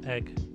Egg.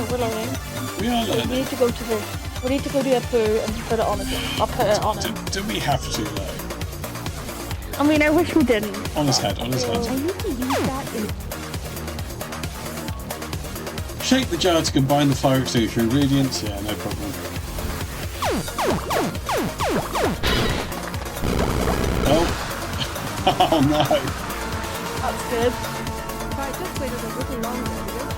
We're learning. We are learning. We need to go to the. We need to go to the poo and put it on again. I'll put it on him. Do we have to though? I mean, I wish we didn't. On his head, on his head. I need to use that in. Shake the jar to combine the fire extinguisher ingredients. Yeah, no problem. Oh. Oh no. That's good. Right, just waited a little longer to go through.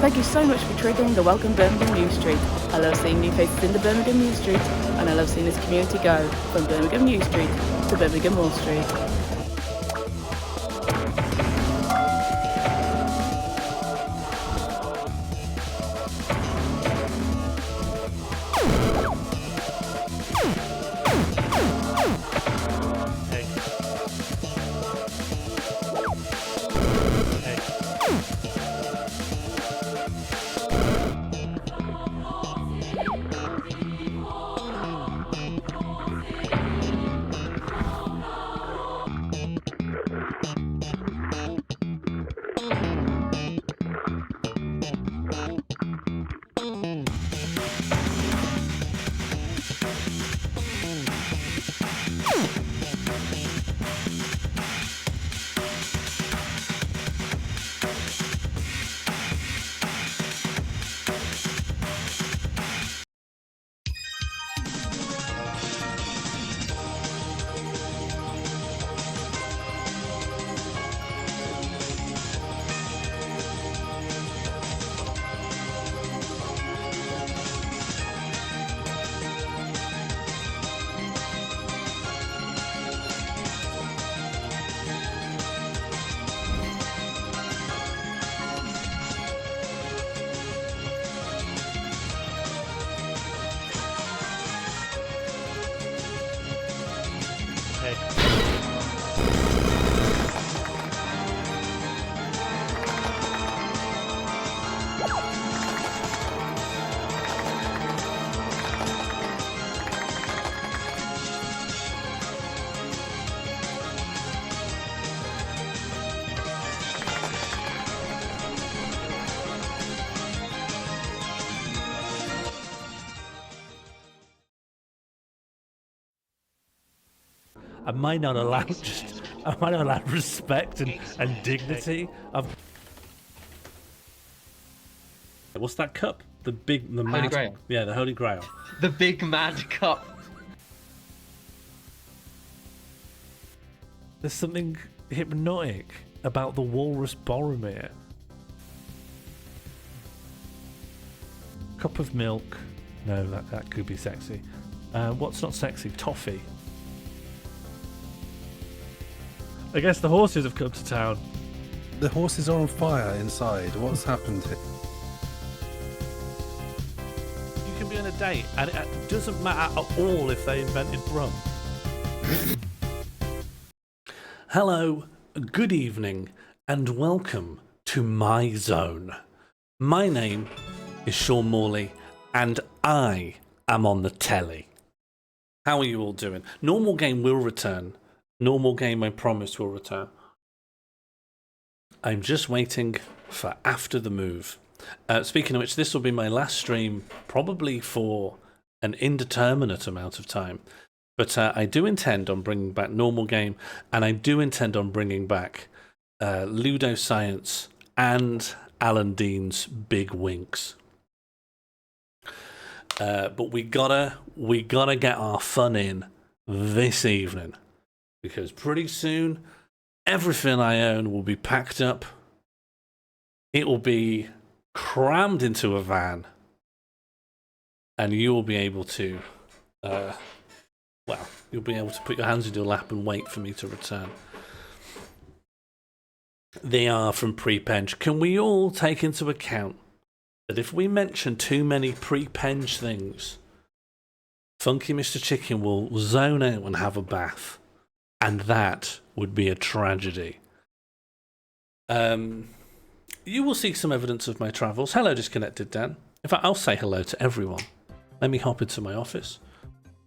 Thank you so much for triggering the Welcome Birmingham News Street. I love seeing new faces in the Birmingham News Street, and I love seeing this community go from Birmingham News Street to Birmingham Wall Street. Am I not allowed am I not allowed respect and dignity? What's that cup? The Holy mad... Grail. Yeah, the Holy Grail. The big mad cup. There's something hypnotic about the Walrus Boromir. Cup of milk. No, that could be sexy. What's not sexy? Toffee. I guess the horses have come to town. The horses are on fire inside. What's happened here? You can be on a date, and it doesn't matter at all if they invented rum. Hello, good evening, and welcome to my zone. My name is Sean Morley, and I am on the telly. How are you all doing? Normal game will return. Normal game, I promise, will return. I'm just waiting for after the move. Speaking of which, this will be my last stream, probably for an indeterminate amount of time. But I do intend on bringing back normal game, and I do intend on bringing back Ludo Science and Alan Dean's Big Winks. But we gotta get our fun in this evening, because pretty soon everything I own will be packed up. It will be crammed into a van, and you will be able to, you'll be able to put your hands in your lap and wait for me to return. They are from Prepenge. Can we all take into account that if we mention too many Prepenge things, Funky Mr. Chicken will zone out and have a bath, and that would be a tragedy. You will see some evidence of my travels. Hello, Disconnected Dan. In fact, I'll say hello to everyone. Let me hop into my office.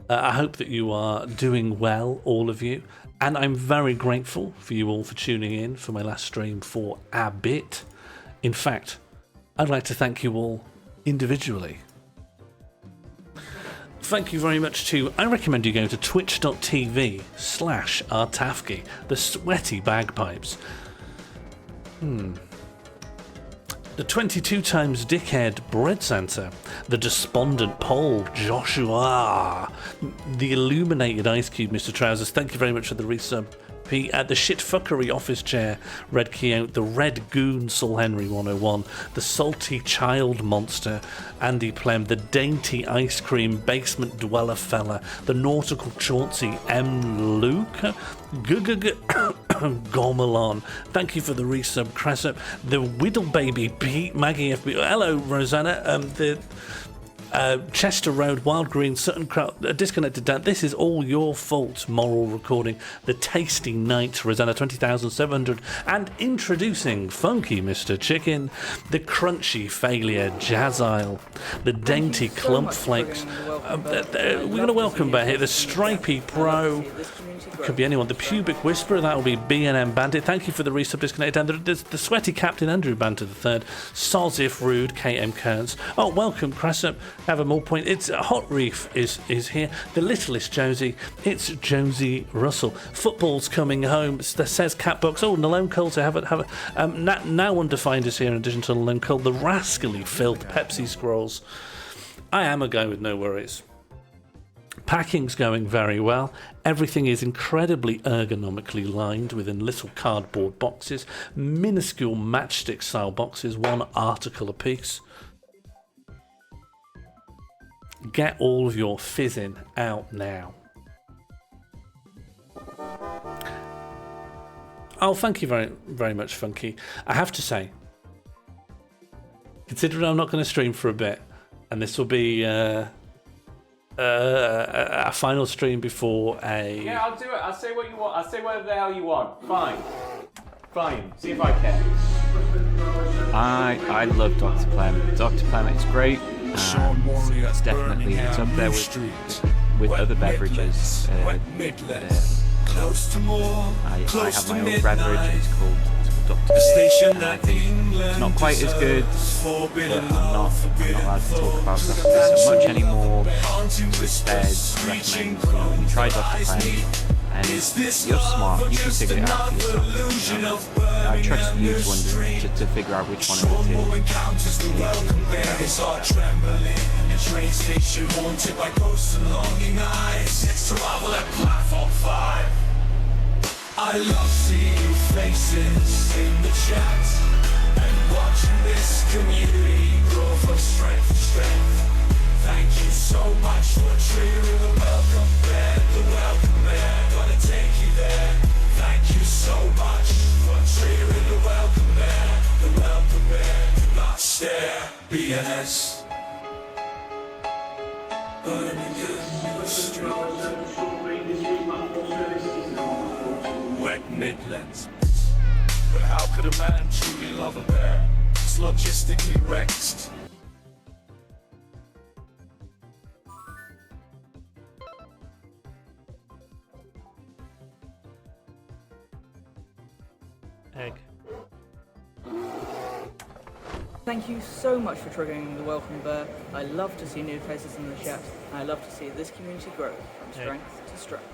I hope that you are doing well, all of you, and I'm very grateful for you all for tuning in for my last stream for a bit. In fact, I'd like to thank you all individually. Thank you very much too. I recommend you go to twitch.tv/Artafki, the sweaty bagpipes. The 22 times dickhead Bread Santa, the despondent Pole Joshua, the illuminated Ice Cube Mr. Trousers, thank you very much for the resub. P at the shitfuckery office chair, Red Keown, the Red Goon Saul Henry 101, the salty child monster Andy Plem, the dainty ice cream basement dweller fella, the nautical Chauncey M. Luke, Gomelon, thank you for the resub Cressup, the Whittle Baby Pete Maggie FB, hello Rosanna, the Chester Road, Wild Green, Sutton Crowd, Disconnected Dan. This is all your fault, moral recording. The Tasty Night, Rosanna 20,700, and introducing Funky Mr. Chicken, the Crunchy Failure Jazzile, the Dainty Clump Flakes. We're going to welcome back here the Stripey Pro. Could be anyone. The Pubic Whisperer, that will be BNM Bandit. Thank you for the resub, Disconnected. And the Sweaty Captain Andrew Banter III. Sozif Rude, KM Kearns. Oh, welcome, Cressup. Have a more point. It's Hot Reef is here. The littlest Josie. It's Josie Russell. Football's coming home. Says Catbox. Oh, Nalone Cole to have it. Now Undefined is here in addition to Nalone Cole. The rascally filth Pepsi Scrolls. I am a guy with no worries. Packing's going very well. Everything is incredibly ergonomically lined within little cardboard boxes, minuscule matchstick style boxes, one article apiece. Get all of your fizzing out now. Oh, thank you very, very much, Funky. I have to say, considering I'm not going to stream for a bit, and this will be a final stream before a... Yeah, I'll do it. I'll say what you want. I'll say whatever the hell you want. Fine. See if I care. I love Dr. Clem. Dr. Clem is great. It's definitely up there with other beverages. I have my own beverage. It's called Dr. And I think it's not quite as good, but I'm not allowed to talk about Dr. so much anymore. Instead, recommend you try Dr. Clem. And you're smart. You can figure it out for yourself. I trust you to figure out which one of it is. Train station haunted by ghosts and longing eyes. It's survival at platform 5. I love seeing faces in the chat and watching this community grow from strength to strength. Thank you so much for cheering the welcome bed. The welcome bed, gonna take you there. Thank you so much for cheering the welcome bed. The welcome bed, do not stare. BNS. Wet Midlands. But how could a man truly love a bear? It's logistically wrecked. Egg. Thank you so much for triggering the welcome bear. I love to see new faces in the chat, and I love to see this community grow from strength to strength.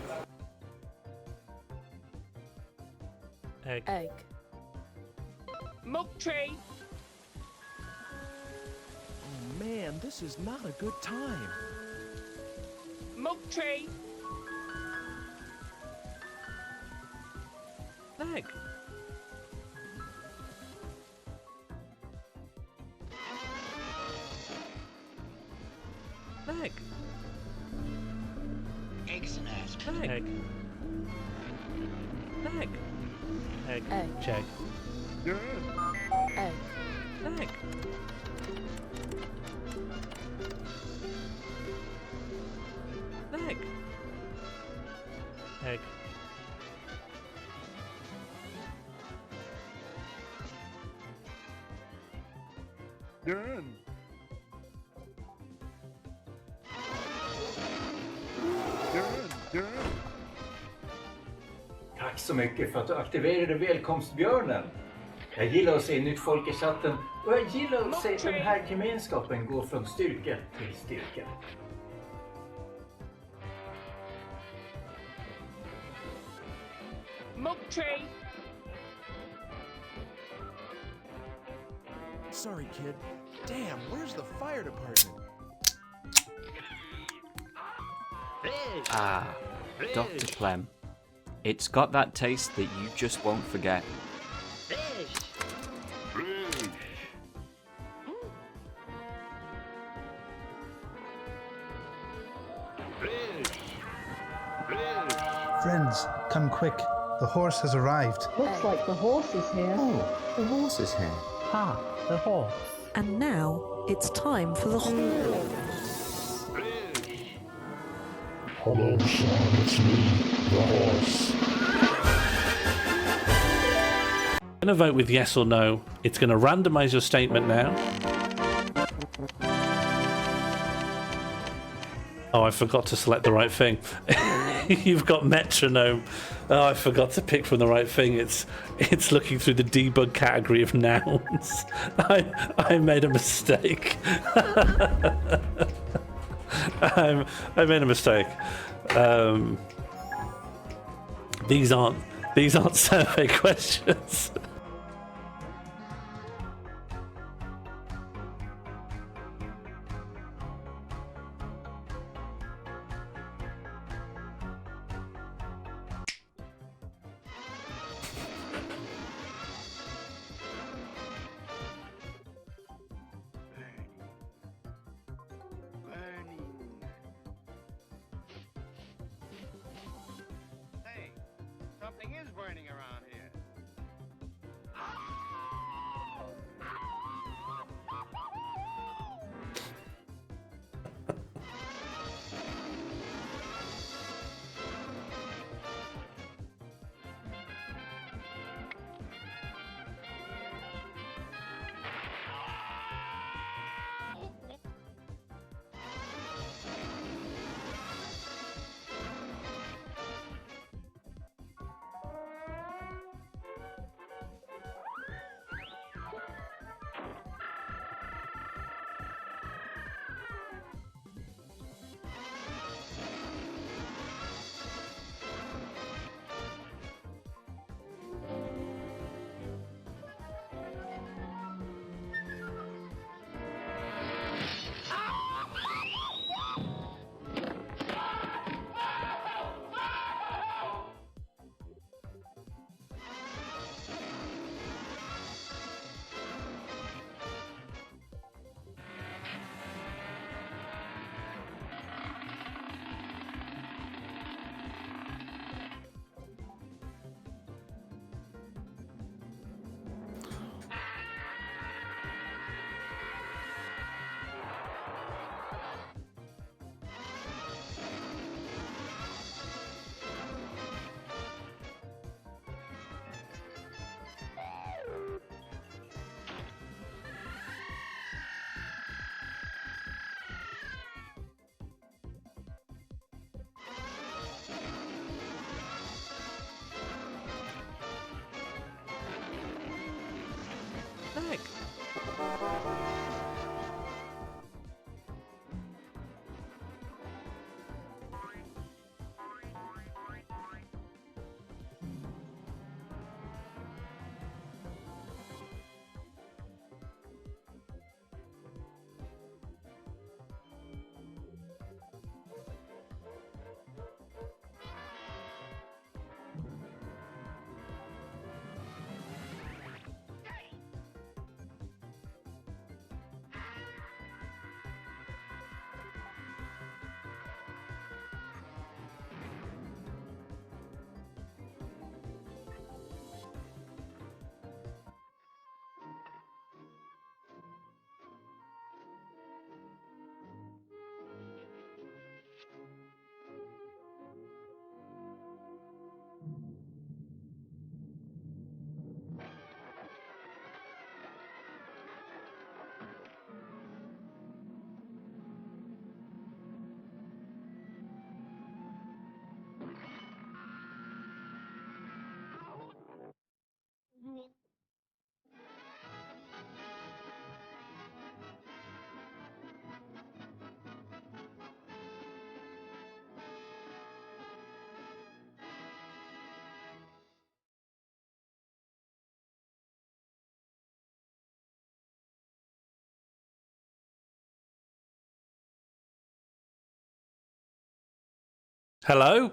Egg. Egg. Milk tree. Oh man, this is not a good time. Milk tree. Egg. Egg. Excellent. Egg. Egg. Egg. Egg. Egg. Check. Egg. Egg. Egg. Egg. Done. Tack så mycket för att du aktiverade välkomstbjörnen. Jag gillar att se nytt folk i chatten och jag gillar att se den här gemenskapen gå från styrka till styrka. Milk tree. Sorry, kid. Damn, where's the fire department? Ah, Dr. Clem. It's got that taste that you just won't forget. Friends, come quick. The horse has arrived. Looks like the horse is here. Oh, the horse is here. Ah, the horse. And now it's time for the Hello, Sean, it's me, the horse. I'm going to vote with yes or no. It's going to randomize your statement now. Oh, I forgot to select the right thing. You've got metronome. Oh, I forgot to pick from the right thing. It's looking through the debug category of nouns. I made a mistake. I made a mistake. These aren't survey questions. Hey, something is burning around here. Hello?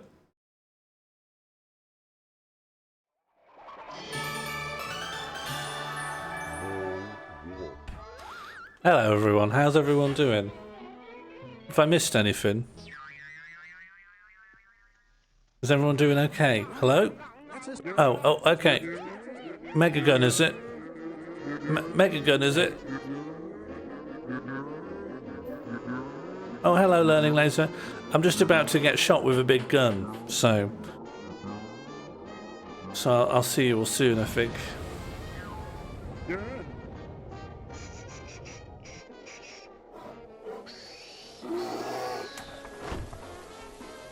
Hello everyone, how's everyone doing? If I missed anything? Is everyone doing okay? Hello? Oh, okay. Mega gun, is it? Mega gun, is it? Oh, hello, Learning Laser. I'm just about to get shot with a big gun, so I'll see you all soon, I think.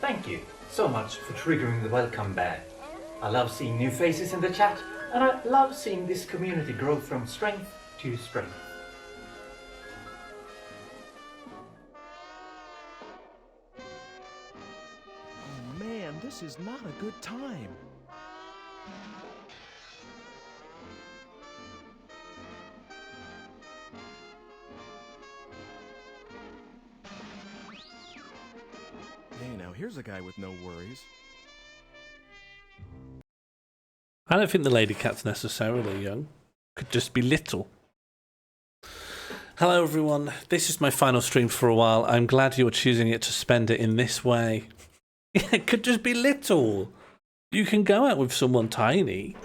Thank you so much for triggering the welcome bell. I love seeing new faces in the chat, and I love seeing this community grow from strength to strength. Oh man, this is not a good time. Hey, now here's a guy with no worries. I don't think the lady cat's necessarily young. Could just be little. Hello everyone, this is my final stream for a while. I'm glad you're choosing it to spend it in this way. It could just be little. You can go out with someone tiny,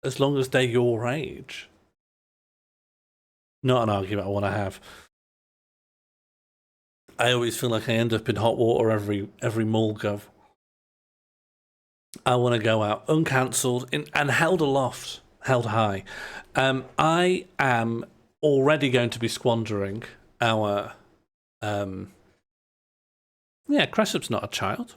as long as they're your age. Not an argument I want to have. I always feel like I end up in hot water every mall gov. I want to go out uncancelled and held aloft, held high. I am already going to be squandering our... Yeah, Cressup's not a child.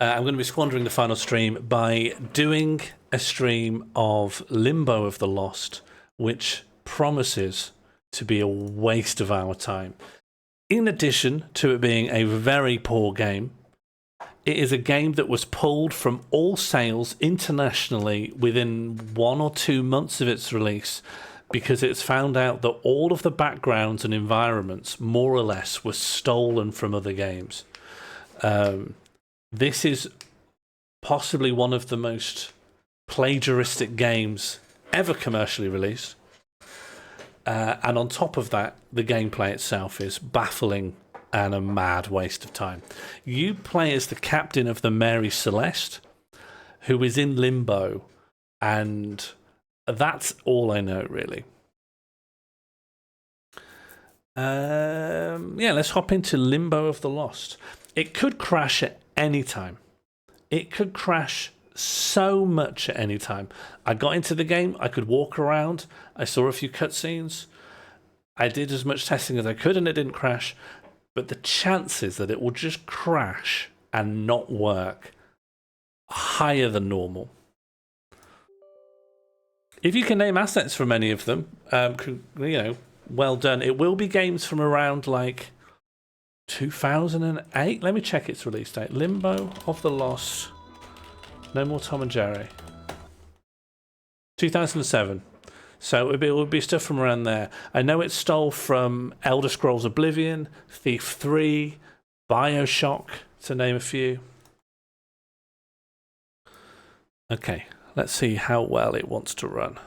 I'm going to be squandering the final stream by doing a stream of Limbo of the Lost, which promises to be a waste of our time. In addition to it being a very poor game, it is a game that was pulled from all sales internationally within 1 or 2 months of its release, because it's found out that all of the backgrounds and environments, more or less, were stolen from other games. This is possibly one of the most plagiaristic games ever commercially released. And on top of that, the gameplay itself is baffling and a mad waste of time. You play as the captain of the Mary Celeste, who is in limbo, and that's all I know, really. Yeah, let's hop into Limbo of the Lost. It could crash at any time. It could crash so much at any time. I got into the game, I could walk around, I saw a few cutscenes, I did as much testing as I could and it didn't crash, but the chances that it will just crash and not work are higher than normal. If you can name assets from any of them, you know, well done. It will be games from around like 2008. Let me check its release date. Limbo of the Lost. No More Tom and Jerry. 2007. So it would be stuff from around there. I know it stole from Elder Scrolls Oblivion, Thief 3, Bioshock, to name a few. Okay, let's see how well it wants to run.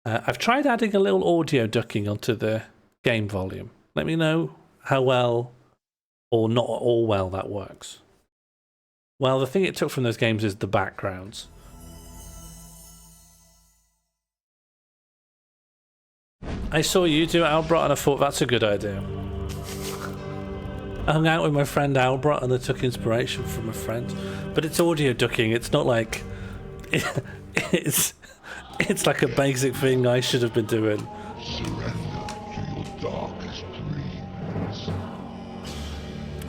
I've tried adding a little audio ducking onto the game volume. Let me know how well or not all well that works. Well, the thing it took from those games is the backgrounds. I saw you do Albert and I thought that's a good idea. I hung out with my friend Albert and I took inspiration from a friend. But it's audio ducking, it's not like... It's like a basic thing I should have been doing. Surrender to your darkest dreams.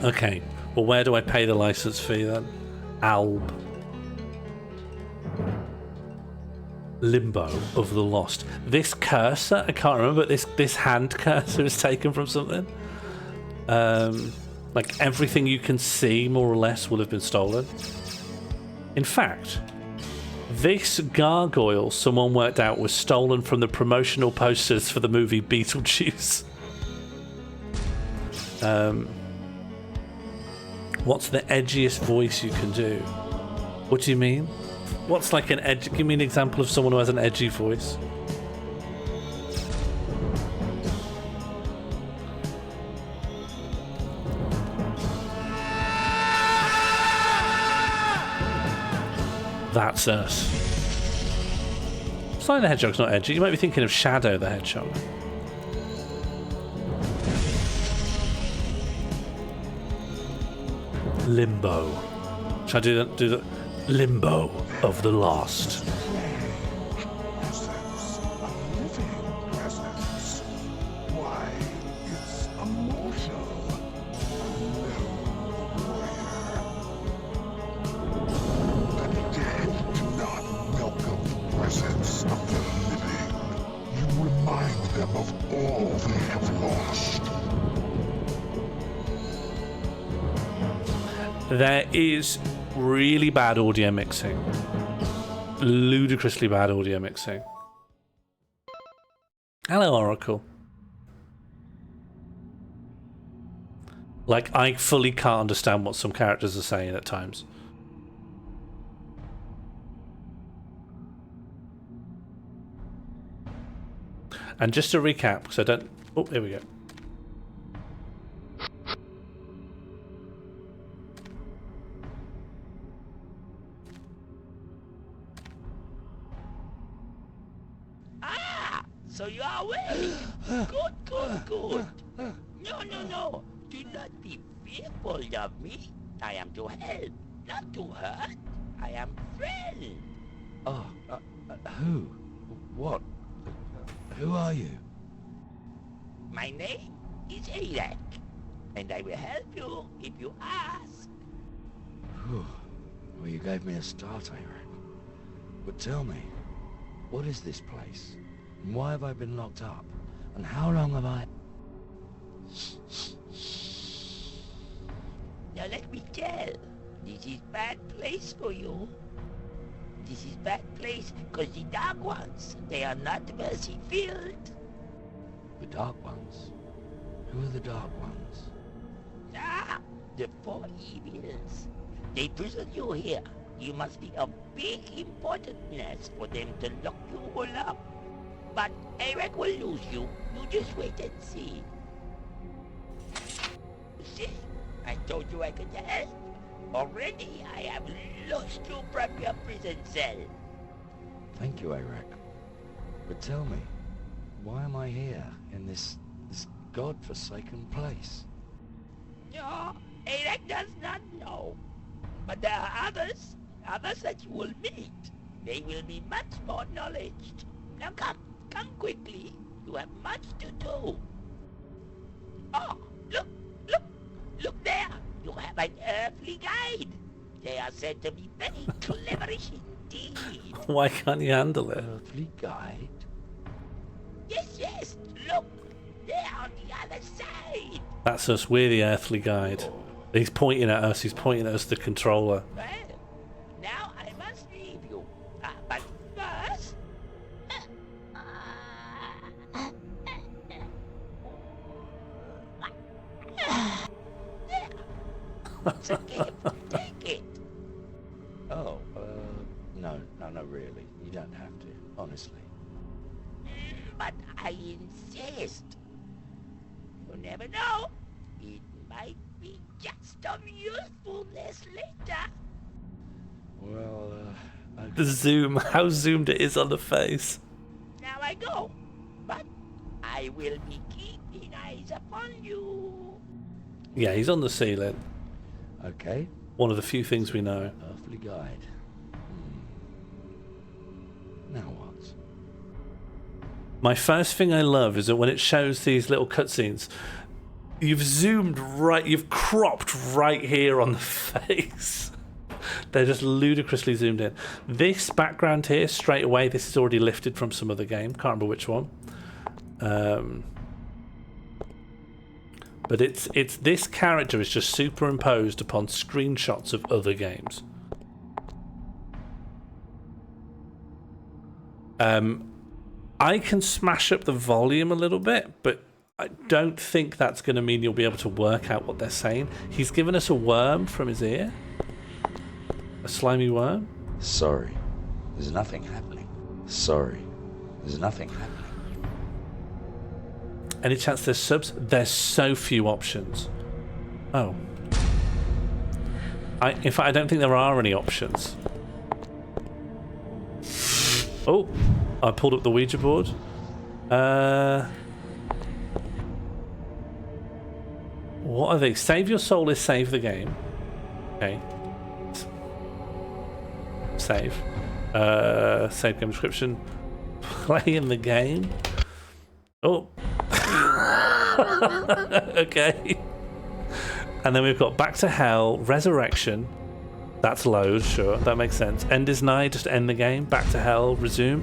Okay, well where do I pay the license fee then? Alb. Limbo of the Lost. This cursor, I can't remember, but this hand cursor is taken from something. Like everything you can see, more or less, will have been stolen. In fact, this gargoyle someone worked out was stolen from the promotional posters for the movie Beetlejuice. What's the edgiest voice you can do? What do you mean? What's like an edge? Give me an example of someone who has an edgy voice. That's us. Sonic the Hedgehog's not edgy. You might be thinking of Shadow the Hedgehog. Limbo. Should I do the Limbo of the Lost? There is really bad audio mixing. Ludicrously bad audio mixing. Hello, Oracle. Like, I fully can't understand what some characters are saying at times. And just to recap, because I don't... Oh, here we go. So you are awake. Good, good, good. No. Do not be fearful of me. I am to help, not to hurt. I am friend. Oh, who? What? Who are you? My name is Eric, and I will help you if you ask. Whew. Well, you gave me a start, Eric. But tell me, what is this place? And why have I been locked up? And how long have I... Now let me tell. This is bad place for you. This is bad place because the dark ones, they are not mercy-filled. The dark ones? Who are the dark ones? The four evils. They prison you here. You must be of big importance for them to lock you all up. But Eric will lose you. You just wait and see. See? I told you I could help. Already I have lost you from your prison cell. Thank you, Eric. But tell me, why am I here in this godforsaken place? No, Eric does not know. But there are others that you will meet. They will be much more knowledgeable. Now come quickly. You have much to do. Oh, look there. You have an earthly guide. They are said to be very cleverish indeed. Why can't you handle it? Earthly guide? Yes, look. They're on the other side. That's us. We're the earthly guide. He's pointing at us. He's pointing at us, the controller. Well, now I must leave you. But first... It's a gift. Take it. Oh, no, really. You don't have to, honestly. But I insist. You never know. It might be just of usefulness later. Well, The zoom, how zoomed it is on the face. Now I go. But I will be keeping eyes upon you. Yeah, he's on the ceiling. Okay. One of the few things we know. Earthly guide. Now what? My first thing I love is that when it shows these little cutscenes, you've zoomed right, you've cropped right here on the face. They're just ludicrously zoomed in. This background here, straight away, this is already lifted from some other game. Can't remember which one. But it's this character is just superimposed upon screenshots of other games. I can smash up the volume a little bit, but I don't think that's going to mean you'll be able to work out what they're saying. He's given us a worm from his ear. A slimy worm. Sorry, there's nothing happening. Sorry, there's nothing happening. Any chance there's subs? There's so few options. Oh. In fact, I don't think there are any options. Oh, I pulled up the Ouija board. What are they? Save your soul is save the game. Okay. Save. Save game description. Play in the game. Oh. Okay. And then we've got back to hell, resurrection. That's load, sure, that makes sense. End is nigh, just end the game. Back to hell, resume.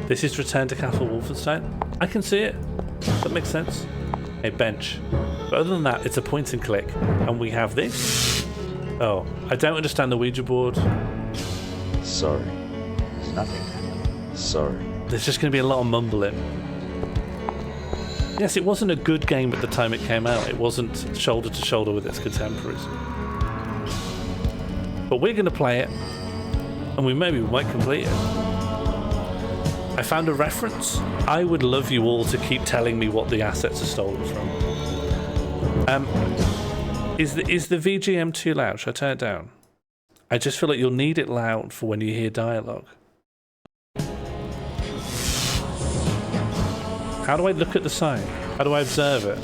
This is Return to Castle Wolfenstein. I can see it. That makes sense. A bench. But other than that, it's a point and click. And we have this. Oh, I don't understand the Ouija board. Sorry, there's nothing happening. Sorry. There's just going to be a lot of mumbling. Yes, it wasn't a good game at the time it came out. It wasn't shoulder to shoulder with its contemporaries. But we're going to play it, and we might complete it. I found a reference. I would love you all to keep telling me what the assets are stolen from. Is the VGM too loud? Should I turn it down? I just feel like you'll need it loud for when you hear dialogue. How do I look at the sign? How do I observe it?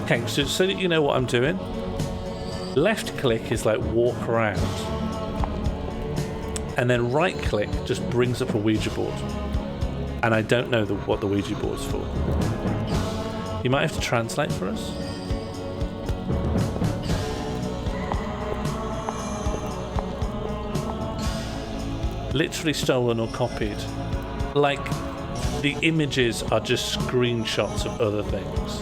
Okay, so that you know what I'm doing. Left click is like walk around. And then right click just brings up a Ouija board. And I don't know what the Ouija board's for. You might have to translate for us. Literally stolen or copied. Like, the images are just screenshots of other things.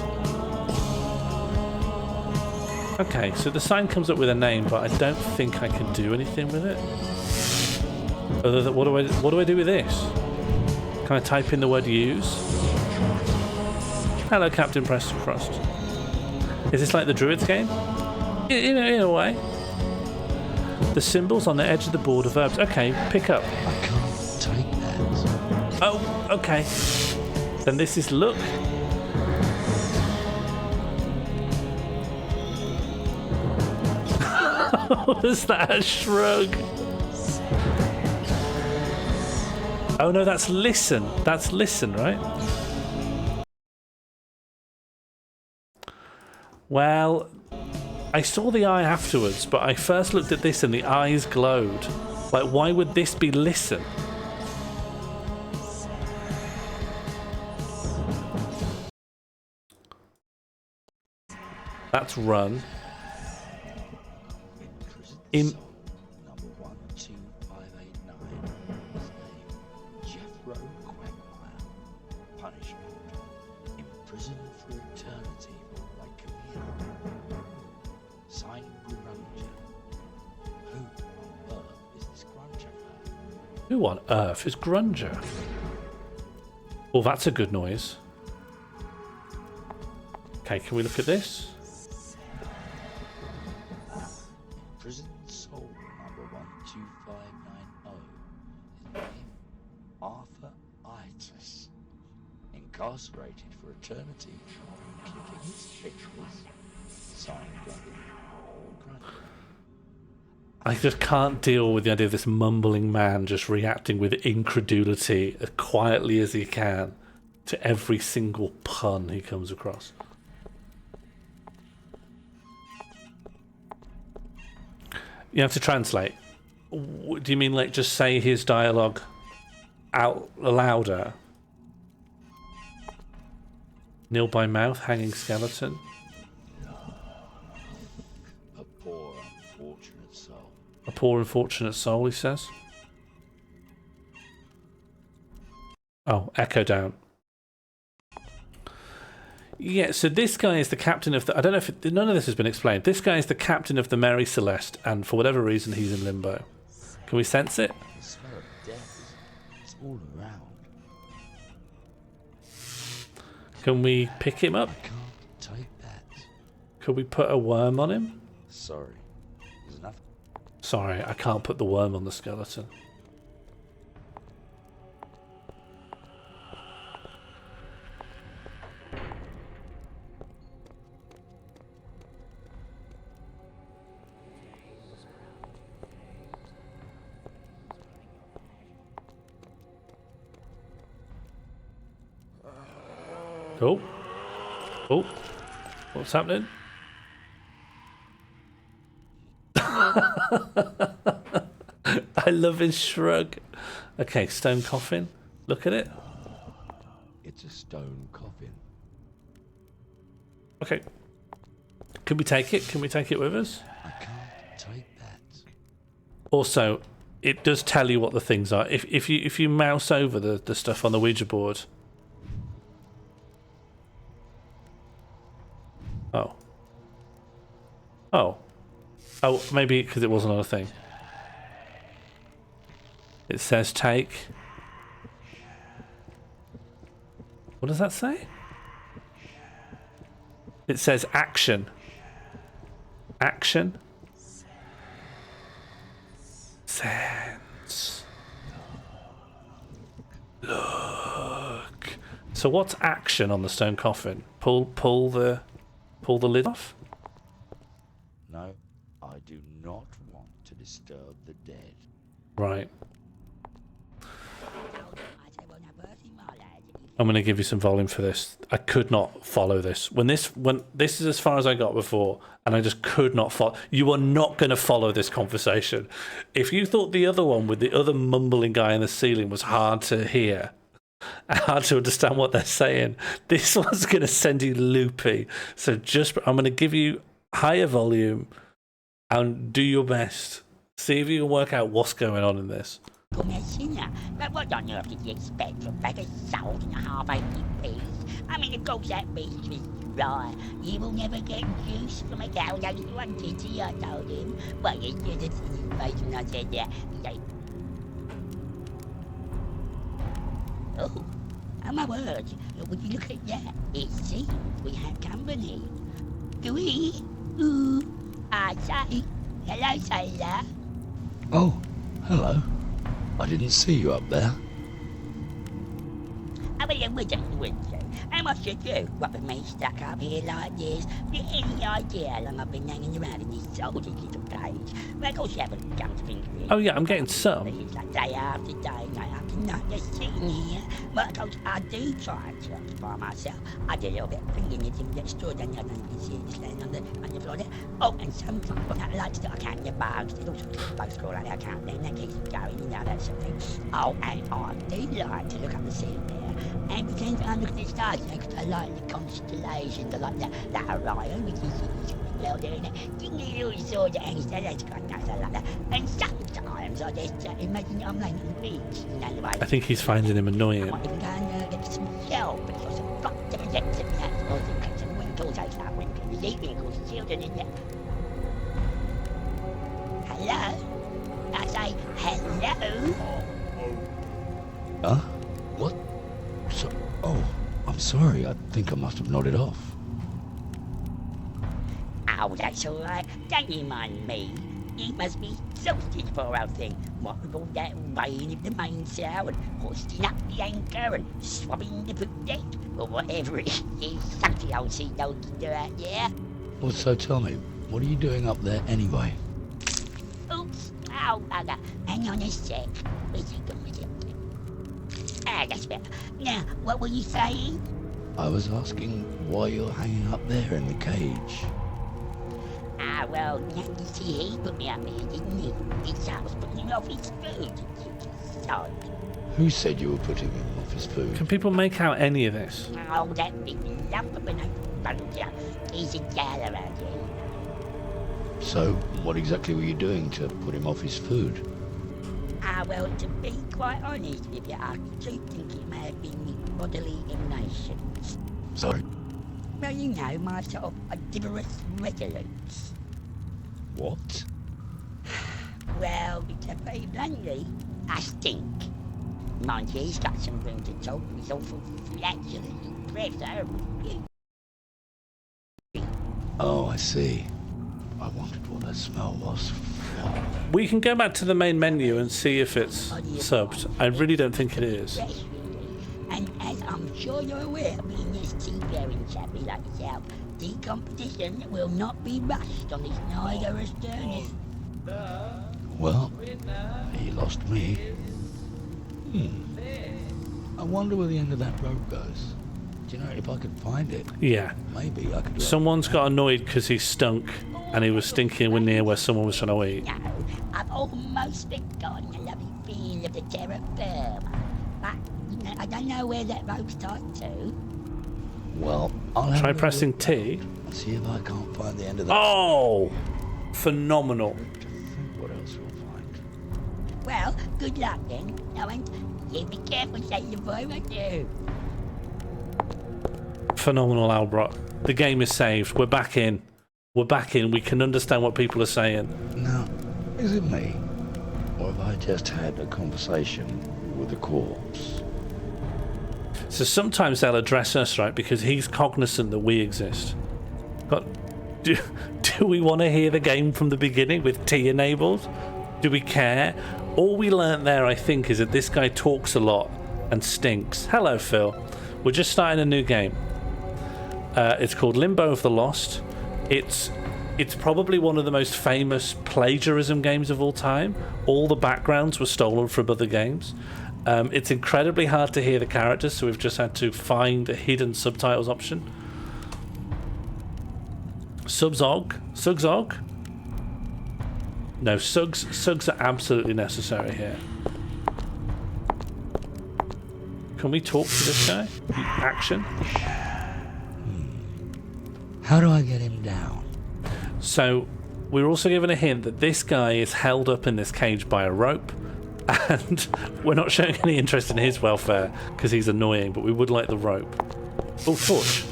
Okay, so the sign comes up with a name, but I don't think I can do anything with it. Other than, what do I do with this? Can I type in the word use? Hello, Captain Preston Frost. Is this like the Druids game? In a way. The symbols on the edge of the board are verbs. Okay, pick up. I can't take that. Oh, okay. Then this is look. Was that a shrug? Oh no, that's listen. That's listen, right? Well, I saw the eye afterwards, but I first looked at this and the eyes glowed. Like, why would this be listen? That's run. In Number 12589. His name, Jethro Quagmire. Punishment. Imprisoned for eternity by Camille. Signed Grunge. Who on earth is this Grunger? Who on earth is Grunger? Well, that's a good noise. Okay, can we look at this? Imprisoned soul number 12590. His name, Arthur Itis. Incarcerated for eternity. Kicking his pictures. Signed Grunger. I just can't deal with the idea of this mumbling man just reacting with incredulity as quietly as he can to every single pun he comes across. You have to translate. Do you mean like just say his dialogue out louder? Nil by mouth, hanging skeleton. A poor unfortunate soul. A poor unfortunate soul, he says. Oh, echo down. Yeah, so this guy is the captain of the... I don't know if... none of this has been explained. This guy is the captain of the Mary Celeste, and for whatever reason, he's in limbo. Can we sense it? The smell of death. It's all around. Can we pick him up? I can't take that. Could we put a worm on him? Sorry. There's nothing. Sorry, I can't put the worm on the skeleton. Oh. Oh. What's happening? I love his shrug. Okay, stone coffin. Look at it. It's a stone coffin. Okay. Can we take it? Can we take it with us? I can't take that. Also, it does tell you what the things are. If you mouse over the stuff on the Ouija board. Oh. Oh. Oh, maybe because it wasn't on a thing. It says take. What does that say? It says action. Action. Sense. Look. So what's action on the stone coffin? Pull the lid off? No, I do not want to disturb the dead. Right. I'm going to give you some volume for this. I could not follow this. When this is as far as I got before, and I just could not follow. You are not going to follow this conversation. If you thought the other one with the other mumbling guy in the ceiling was hard to hear, hard to understand what they're saying, this one's going to send you loopy. So I'm going to give you higher volume and do your best. See if you can work out what's going on in this. Commissioner, but what on earth did you expect from like a 1,580p? I mean, of course that beast was right. He will never get juice from a cow that he wanted to, I told him. But he did it in his face when I said that. He's like, oh my word, would you look at that? It seems we have company. Do we? Ooh, I say, hello, sailor. Oh, hello. I didn't see you up there. I mean, would you? How much should you? What with me stuck up here like this? Have you any idea how long I've been hanging around in this soldier little cage? Well, of course you haven't come to think of it. Oh yeah, I'm getting some. It's like day after day, night after night, just sitting here. But of course I do try to occupy myself. I do a little bit of thinking, you think that stored on the other, you can see it just laying on the floor there. Oh, and sometimes I like to do, I can't get bugs, there's all sorts of bugs crawl like that, I can't, then that keeps it going, you know, that sort of thing. Oh, and I do like to look up the ceiling there. And pretend I'm looking at the stars, you know, because I like the constellations, I like that Orion, which is well doing it. Dingy little sword that hangs there, that's quite nice, I like that. And sometimes I just imagine I'm laying on the beach, you know, the way. I think he's finding him annoying. I might even go and get some shell, but for some fucked up depths in that, or some winkles, I start winkling, the winkles, children in there. Hello? I say, hello? Huh? What? So, oh, I'm sorry. I think I must have nodded off. Oh, that's all right. Don't you mind me. You must be exhausted, poor old thing. What with all that rain in the mainsail and hoisting up the anchor and swabbing the poop deck, or whatever it is the old sea dog can do out there. Well, so tell me, what are you doing up there anyway? Oops. Oh, bugger. Hang on a sec. Where's it gone with it? Ah, that's better. Now, what were you saying? I was asking why you're hanging up there in the cage. Ah, well, you see, he put me up here, didn't he? I was putting him off his food, you sod. Who said you were putting him off his food? Can people make out any of this? Oh, that big lump of an bungler. He's a gal around here. So, what exactly were you doing to put him off his food? Ah, well, to be quite honest with you, I do think it may have been bodily emanations. Sorry? Well, you know, my sort of odoriferous resolutes. What? Well, to put it bluntly, I stink. Mind you, he's got some room to talk. He's awful flatulent and breath. Oh, I see. I wondered what that smell was. We can go back to the main menu and see if it's subbed. I really don't think it is. And as I'm sure you're aware, being this tea-bearing chappie like yourself, decomposition will not be rushed on this Niagara's journey. Well, he lost me. I wonder where the end of that rope goes. Do you know if I could find it? Yeah. Maybe I could. Someone's got annoyed because he stunk and he was stinking near where someone was trying to eat. No, I've almost forgotten the lovely feel of the terra firma. But, you know, I don't know where that rope's tied to. Well, I'll try pressing T. See if I can't find the end of that. Oh! Phenomenal. What else we'll find? Well, good luck then. No, and you be careful, say your boy, won't you? Phenomenal, Albert. The game is saved. We're back in. We're back in. We can understand what people are saying. Now, is it me? Or have I just had a conversation with the corpse? So sometimes they'll address us, right? Because he's cognizant that we exist. But do we want to hear the game from the beginning with T enabled? Do we care? All we learnt there, I think, is that this guy talks a lot and stinks. Hello, Phil. We're just starting a new game. It's called Limbo of the Lost. It's probably one of the most famous plagiarism games of all time. All the backgrounds were stolen from other games. It's incredibly hard to hear the characters, so we've just had to find a hidden subtitles option. Sugsog? No, sugs are absolutely necessary here. Can we talk to this guy? Action? How do I get him down? So, we're also given a hint that this guy is held up in this cage by a rope, and we're not showing any interest in his welfare because he's annoying, but we would like the rope. Oh, torch.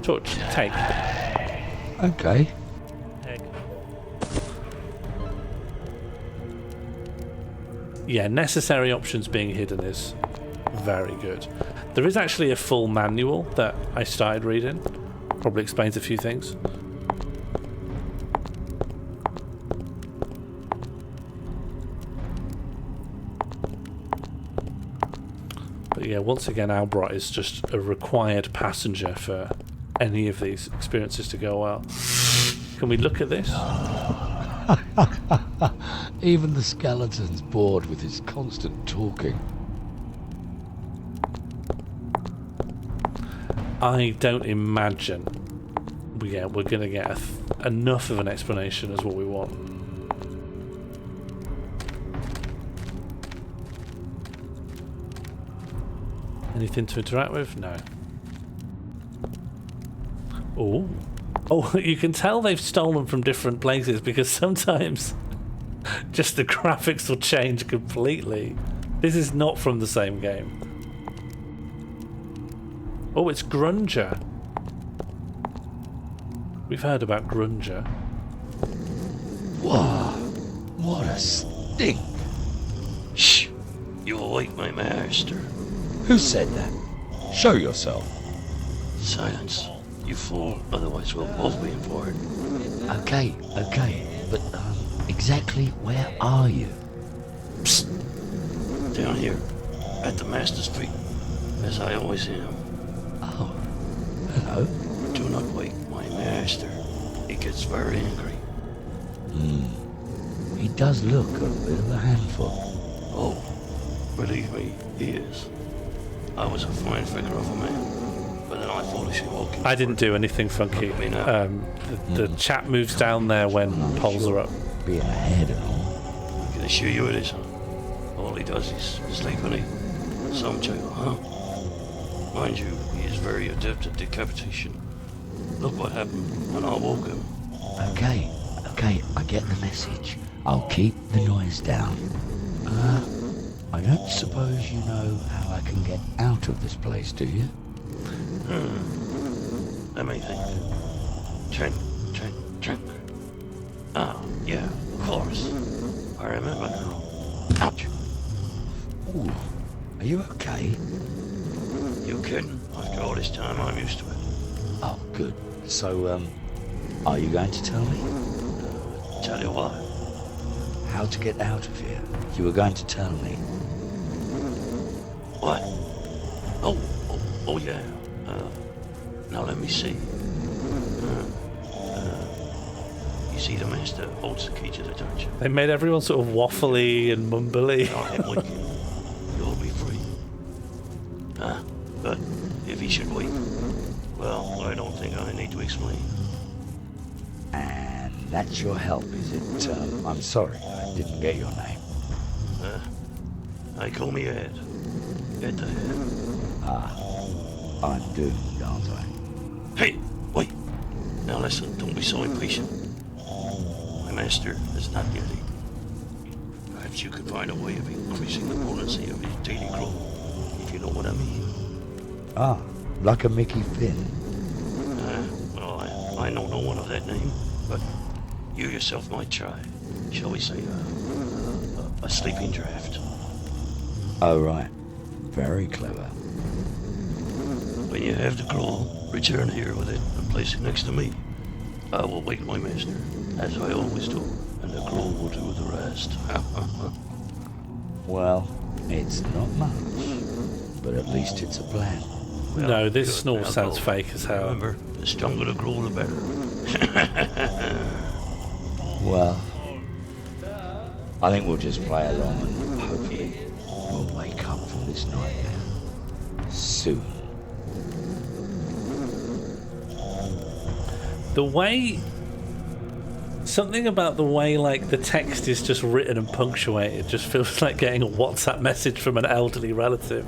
Torch, take. Okay. Yeah, necessary options being hidden is very good. There is actually a full manual that I started reading. Probably explains a few things. But yeah, once again, Albert is just a required passenger for any of these experiences to go well. Can we look at this? Even the skeleton's bored with his constant talking. I don't imagine we're going to get enough of an explanation as what we want. Anything to interact with? No. Oh, you can tell they've stolen from different places because sometimes just the graphics will change completely. This is not from the same game. Oh, it's Grunger. We've heard about Grunger. Whoa, what a stink. Shh, you will wake my master. Who said that? Show yourself. Silence, you fool, otherwise we'll both be in for it. Okay, but exactly where are you? Psst. Down here, at the master's feet, as I always am. Oh, hello. Do not wake my master. He gets very angry. He does look a bit of a handful. Oh, believe me, he is. I was a fine figure of a man, but then I foolishly woke him. I didn't do anything funky. The chat moves down there when polls are up. Being ahead and all. I can assure you it is. All he does is sleep and eat. Some jail, huh? Mind you, he is very adept at decapitation. Look what happened when I woke him. Okay, I get the message. I'll keep the noise down. I don't suppose you know how I can get out of this place, do you? Let me think. Drink. Oh, yeah, of course. I remember now. Ouch. Ooh, are you okay? You kidding? After all this time, I'm used to it. Oh, good. So, are you going to tell me? Tell you what. How to get out of here? You were going to tell me. What? Oh yeah. Now let me see. You see the master holds the key to the dungeon. They made everyone sort of waffly and mumbly. You'll be free. But if he should wait, well, I don't think I need to explain. And that's your help, is it? I'm sorry, I didn't get your name. I call me Ed. Ed the Head. I'm doomed, aren't I? Hey, wait. Now listen, don't be so impatient. My master is not yet eaten. Perhaps you could find a way of increasing the potency of his daily growth, if you know what I mean. Like a Mickey Finn. Well, I don't know one of that name, but you yourself might try. Shall we say, a sleeping draft? Oh, right. Very clever. When you have the gruel, return here with it and place it next to me. I will wake my master, as I always do, and the gruel will do the rest. Well, it's not much, but at least it's a plan. Well, No, this good. snore Now sounds go. fake as hell. Remember, the stronger the gruel, the better. Well, I think we'll just play along and hopefully we'll wake up from this nightmare soon. The way... Something about the way, like, the text is just written and punctuated just feels like getting a WhatsApp message from an elderly relative.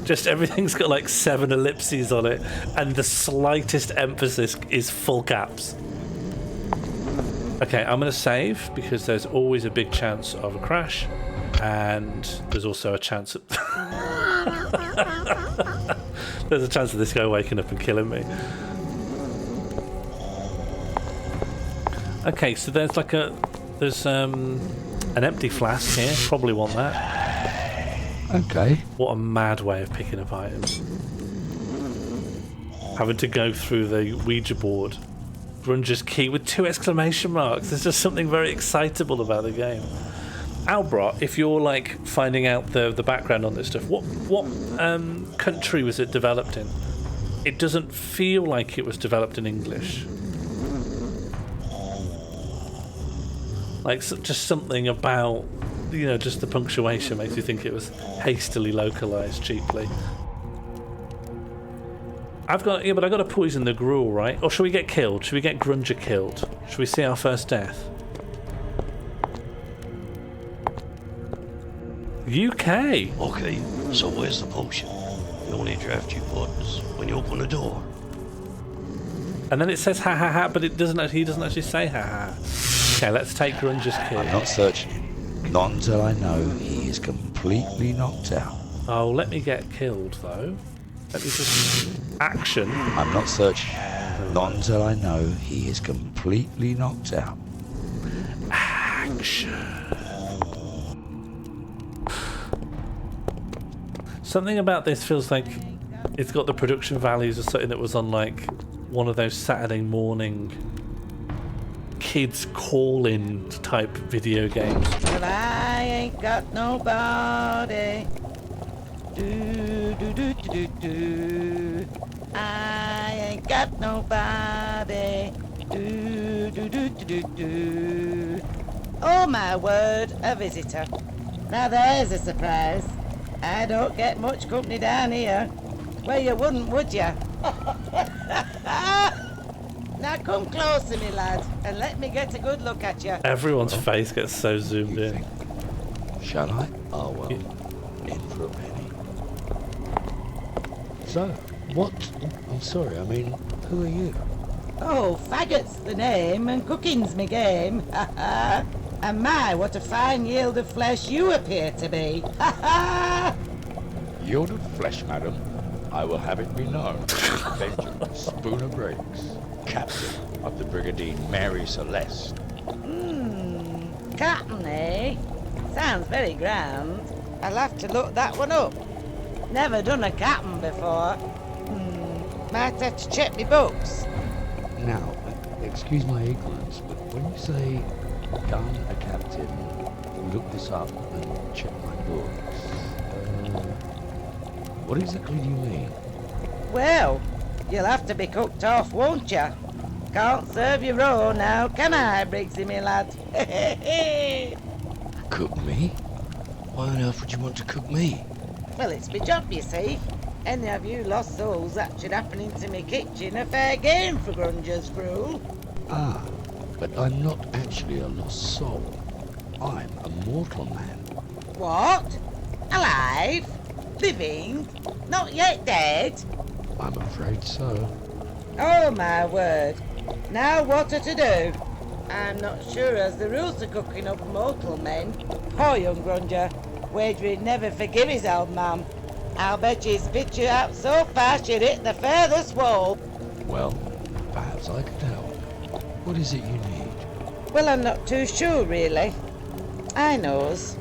Just everything's got, like, 7 ellipses on it, and the slightest emphasis is full caps. Okay, I'm going to save, because there's always a big chance of a crash, and there's also a chance of... there's a chance of this guy waking up and killing me. Okay, so there's like there's an empty flask here. Probably want that. Okay. What a mad way of picking up items. Having to go through the Ouija board. Grunger's key with 2 exclamation marks. There's just something very excitable about the game. Albrot, if you're like finding out the background on this stuff, what country was it developed in? It doesn't feel like it was developed in English. Like, just something about, you know, just the punctuation makes you think it was hastily localized cheaply. But I've got to poison the gruel, right? Or should we get killed? Should we get Grunger killed? Should we see our first death? UK! Okay, so where's the potion? The only draft you put is when you open the door. And then it says ha ha ha, but it doesn't. He doesn't actually say ha ha. Okay, let's take Grunger's key. I'm not searching him. Not until I know he is completely knocked out. Oh, let me get killed, though. Let me just... Action. I'm not searching him. Not until I know he is completely knocked out. Action. Something about this feels like it's got the production values of something that was on, like, one of those Saturday morning kids call-in type video games. Well, I ain't got nobody. Do, do, do, do, do, do. I ain't got nobody. Do, do, do, do, do, do. Oh my word, a visitor. Now there's a surprise. I don't get much company down here. Well, you wouldn't, would you? Now come closer, me lad, and let me get a good look at you. Everyone's face gets so zoomed in. Shall I? Oh, well, in for a penny. So, what? I'm sorry, I mean, who are you? Oh, faggot's the name, and cooking's me game. Ha ha! And my, what a fine yield of flesh you appear to be. Ha ha! Yield of flesh, madam? I will have it be known, Benjamin Spooner Briggs, captain of the Brigadier Mary Celeste. Captain, eh? Sounds very grand. I'll have to look that one up. Never done a captain before. Might have to check me books. Now, excuse my ignorance, but when you say done a captain, look this up and check my books, what exactly do you mean? Well, you'll have to be cooked off, won't you? Can't serve you raw now, can I, Briggsy, me lad? Cook me? Why on earth would you want to cook me? Well, it's my job, you see. Any of you lost souls that should happen into me kitchen are fair game for Grunger's crew. Ah, but I'm not actually a lost soul. I'm a mortal man. What? Alive? Living? Not yet dead? I'm afraid so. Oh, my word. Now what are to do? I'm not sure as the rules are cooking up mortal men. Poor young Grunger. Wager he'd never forgive his old man. I'll bet he'd spit you out so fast you'd hit the furthest wall. Well, perhaps I could help. What is it you need? Well, I'm not too sure, really. I knows.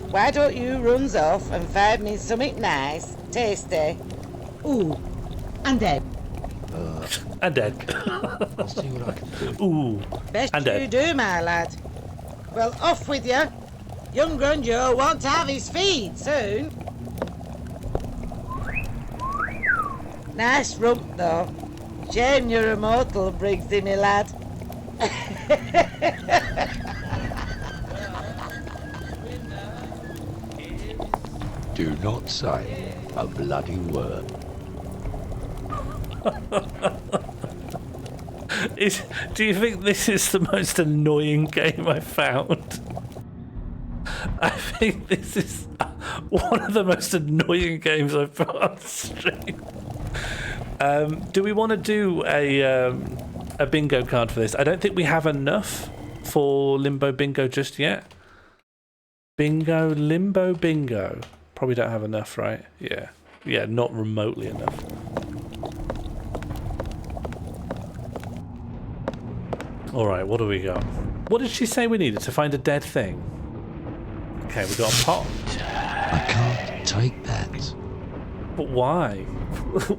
Why don't you runs off and find me something nice, tasty? Ooh, and dead. And dead. I'll see what I can do. Ooh. Best and you dead. do, my lad. Well, off with you. Young Grunger will want to have his feed soon. Nice rump, though. Shame you're immortal, Briggsy, me lad. Do not say a bloody word. Do you think this is the most annoying game I've found? I think this is one of the most annoying games I've put on stream. Do we want to do a bingo card for this? I don't think we have enough for Limbo Bingo just yet. Bingo, Limbo Bingo. Probably don't have enough, right? Yeah. Yeah, not remotely enough. Alright, what do we got? What did she say we needed to find a dead thing? Okay, we got a pot. I can't take that. But why?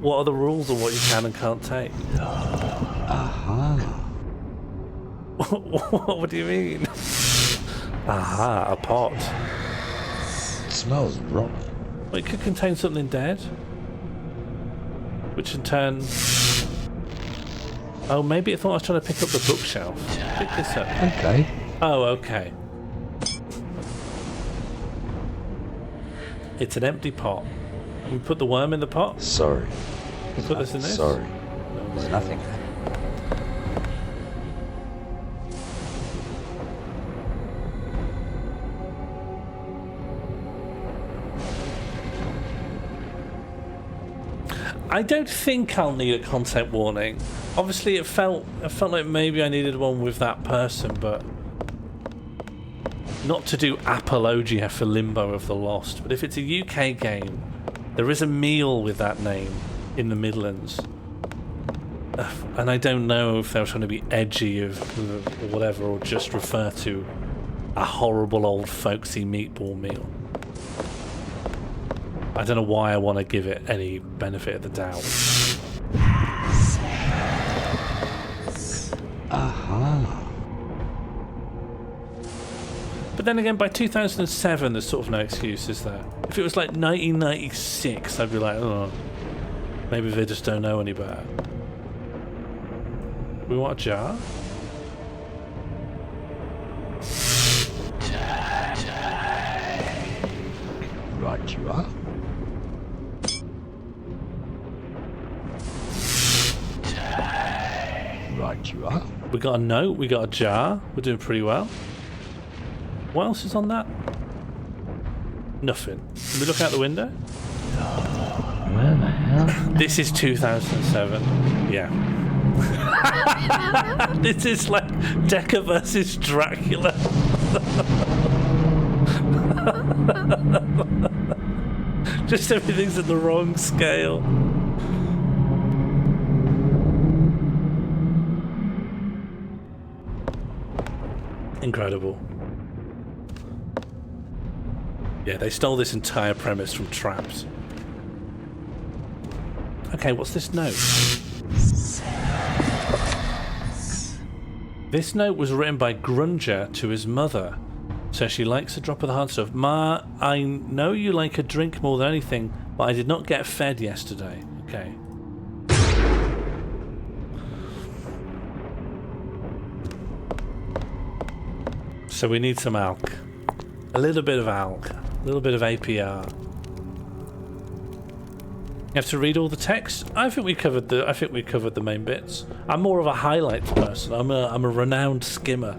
What are the rules on what you can and can't take? Aha. What do you mean? Aha, a pot. It smells rotten. Well, it could contain something dead. Which in turn... Oh, maybe it thought I was trying to pick up the bookshelf. Pick this up. Okay. Oh, okay. It's an empty pot. We put the worm in the pot? Sorry. We put this in this? Sorry. There's nothing. I don't think I'll need a content warning. Obviously, it felt like maybe I needed one with that person, but not to do apologia for Limbo of the Lost. But if it's a UK game, there is a meal with that name in the Midlands, and I don't know if they were trying to be edgy or whatever, or just refer to a horrible old folksy meatball meal. I don't know why I want to give it any benefit of the doubt. Aha. But then again, by 2007, there's sort of no excuse, is there? If it was like 1996, I'd be like, oh, maybe they just don't know any better. We want a jar? Right you are. Right you are. We got a note, we got a jar, we're doing pretty well. What else is on that? Nothing. Can we look out the window? Where the hell? This is 2007. Yeah. This is like Decker versus Dracula. Just everything's at the wrong scale. Incredible. Yeah, they stole this entire premise from Trapped. Okay, what's this note? This note was written by Grunger to his mother. So she likes a drop of the hard stuff. Ma, I know you like a drink more than anything, but I did not get fed yesterday. Okay. So we need some alk. A little bit of alk. A little bit of APR. You have to read all the text. I think we covered the main bits. I'm more of a highlights person. I'm a renowned skimmer.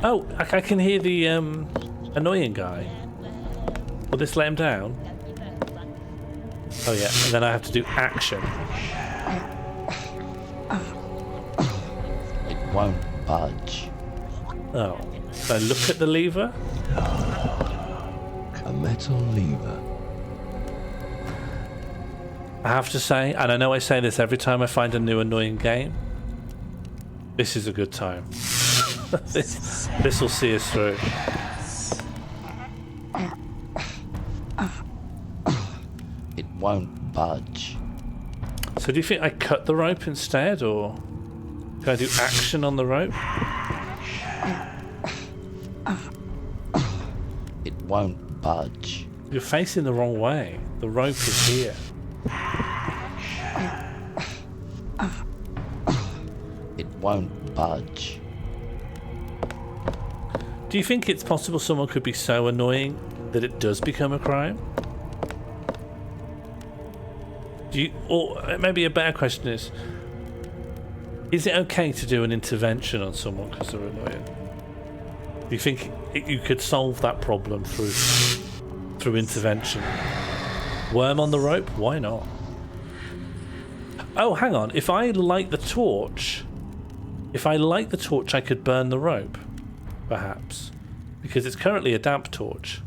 Oh, I can hear the annoying guy. Will this let him down? Oh yeah, and then I have to do action. It won't budge. Oh, so look at the lever. A metal lever. I have to say, and I know I say this every time I find a new annoying game, this is a good time. This will see us through. It won't budge. So do you think I cut the rope instead, or can I do action on the rope? It won't budge. You're facing the wrong way. The rope is here. It won't budge. Do you think it's possible someone could be so annoying that it does become a crime? Do you, or maybe a better question is it okay to do an intervention on someone because they're annoying? Do you think you could solve that problem through intervention? Worm on the rope? Why not? Oh, hang on. If I light the torch, I could burn the rope. Perhaps. Because it's currently a damp torch.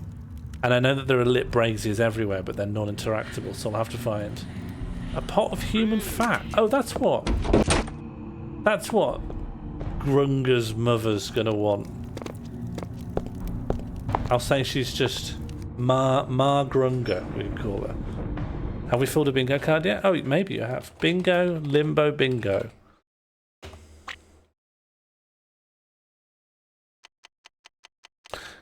And I know that there are lit braziers everywhere, but they're non-interactable, so I'll have to find a pot of human fat. Oh, that's what Grunger's mother's gonna want. I'll say she's just Ma Grunger, we can call her. Have we filled a bingo card yet? Oh, maybe you have. Bingo, limbo, bingo.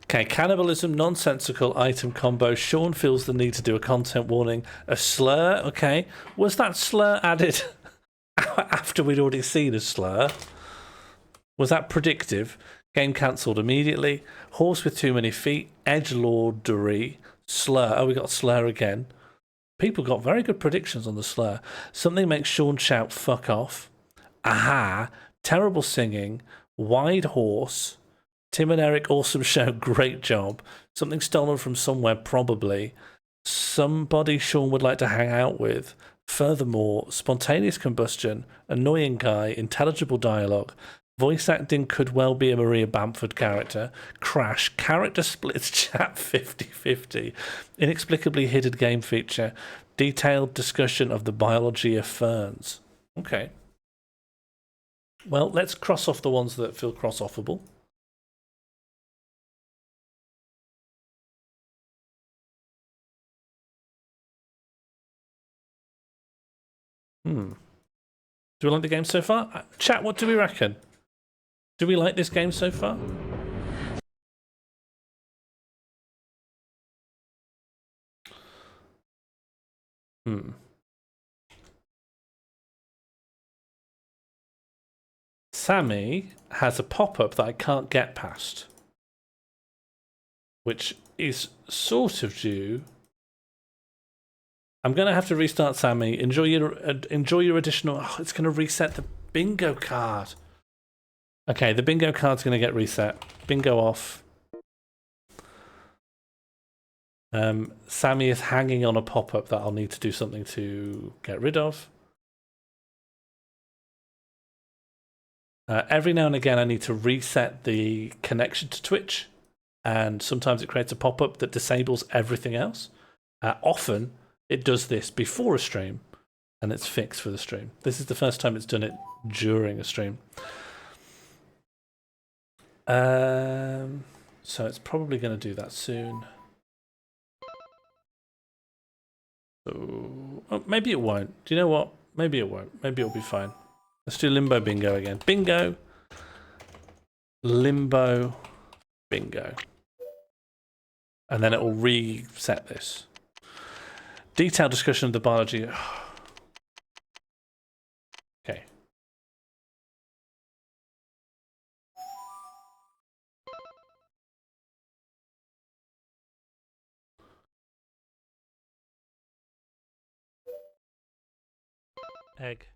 Okay, cannibalism, nonsensical item combo. Sean feels the need to do a content warning. A slur, okay. Was that slur added after we'd already seen a slur? Was that predictive? Game cancelled immediately. Horse with too many feet. Edgelordery. Slur. Oh, we got slur again. People got very good predictions on the slur. Something makes Sean shout, fuck off. Aha. Terrible singing. Wide horse. Tim and Eric, awesome show, great job. Something stolen from somewhere, probably. Somebody Sean would like to hang out with. Furthermore, spontaneous combustion, annoying guy, intelligible dialogue. Voice acting could well be a Maria Bamford character. Crash, character splits chat 50-50. Inexplicably hidden game feature. Detailed discussion of the biology of ferns. Okay. Well, let's cross off the ones that feel cross-offable. Do we like the game so far? Chat, what do we reckon? Do we like this game so far? Sammy has a pop-up that I can't get past, which is sort of due. I'm gonna have to restart Sammy. Enjoy your additional. Oh, it's gonna reset the bingo card. Okay, the bingo card's gonna get reset. Bingo off. Sammy is hanging on a pop-up that I'll need to do something to get rid of. Every now and again, I need to reset the connection to Twitch, and sometimes it creates a pop-up that disables everything else. Often, it does this before a stream, and it's fixed for the stream. This is the first time it's done it during a stream. So it's probably going to do that soon. So, oh, maybe it won't. Do you know what? Maybe it won't. Maybe it'll be fine. Let's do Limbo Bingo again. Bingo. Limbo Bingo. And then it will reset this. Detailed discussion of the biology. Okay. Egg.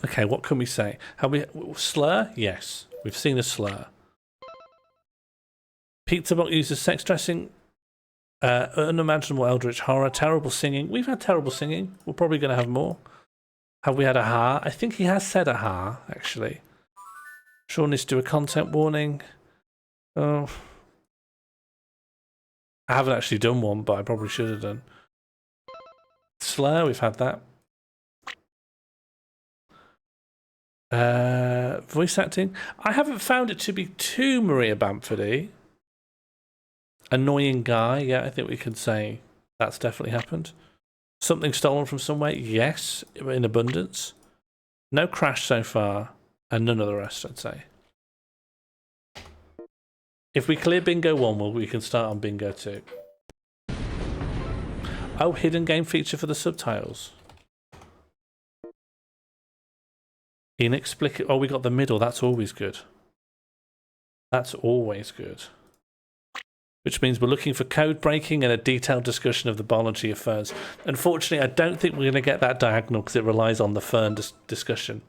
Okay, what can we say? Have we slur? Yes, we've seen a slur. Pizza box uses sex dressing. Unimaginable eldritch horror. Terrible singing. We've had terrible singing. We're probably going to have more. Have we had a ha? I think he has said a ha, actually. Sean needs to do a content warning. Oh. I haven't actually done one, but I probably should have done. Slur, we've had that. Voice acting. I haven't found it to be too Maria Bamfordy. Annoying guy. Yeah, I think we can say that's definitely happened. Something stolen from somewhere. Yes, in abundance. No crash so far, and none of the rest, I'd say. If we clear Bingo 1, well, we can start on Bingo 2. Oh, hidden game feature for the subtitles. Inexplicable. Oh, we got the middle. That's always good. That's always good. Which means we're looking for code breaking and a detailed discussion of the biology of ferns. Unfortunately, I don't think we're going to get that diagonal because it relies on the fern discussion.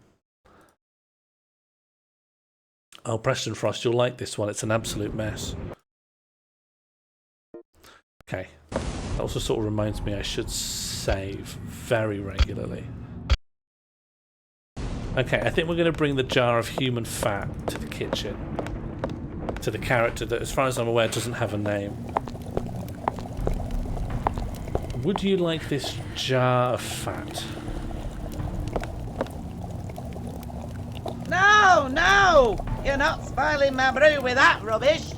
Oh, Preston Frost, you'll like this one. It's an absolute mess. Okay. That also sort of reminds me I should save very regularly. Okay, I think we're going to bring the jar of human fat to the kitchen. To the character that, as far as I'm aware, doesn't have a name. Would you like this jar of fat? No, no! You're not spoiling my brew with that rubbish.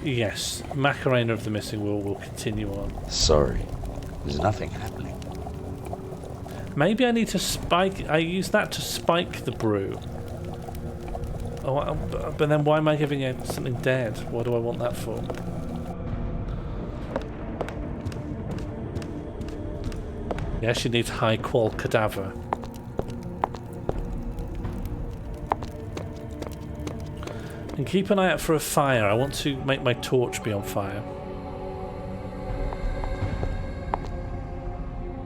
Yes, Macarena of the Missing will continue on. Sorry, there's nothing happening. Maybe I need to spike. I use that to spike the brew. Oh, but then why am I giving it something dead? What do I want that for? Yeah, she needs high qual cadaver. And keep an eye out for a fire. I want to make my torch be on fire.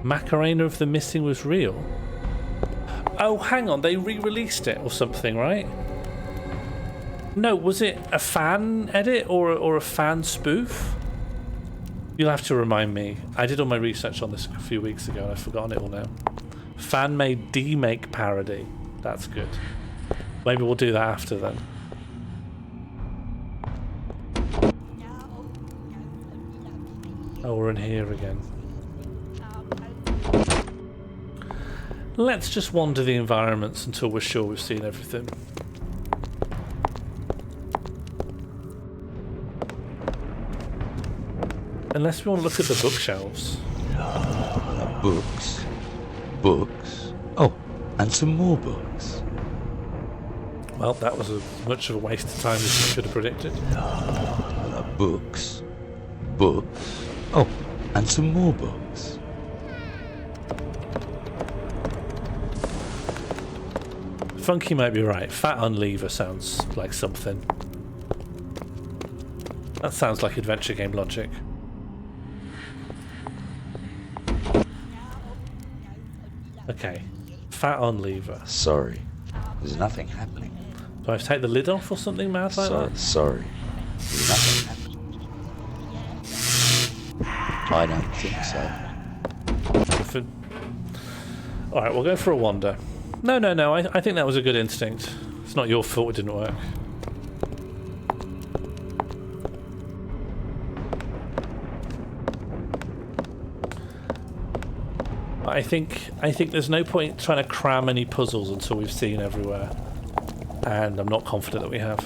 Macarena of the Missing was real? Oh, hang on. They re-released it or something, right? No, was it a fan edit or a fan spoof? You'll have to remind me. I did all my research on this a few weeks ago and I've forgotten it all now. Fan-made demake parody. That's good. Maybe we'll do that after then. Oh, we're in here again. Let's just wander the environments until we're sure we've seen everything. Unless we want to look at the bookshelves. Books. Books. Oh, and some more books. Well, that was as much of a waste of time as you could have predicted. Books. Books. Oh, and some more books. Funky might be right. Fat on lever sounds like something. That sounds like adventure game logic. Okay. Fat on lever. Sorry, there's nothing happening. Do I have to take the lid off or something mad like that? Sorry, there's nothing happening. I don't think so. Alright, we'll go for a wander. No, I think that was a good instinct. It's not your fault it didn't work. I think there's no point trying to cram any puzzles until we've seen everywhere. And I'm not confident that we have.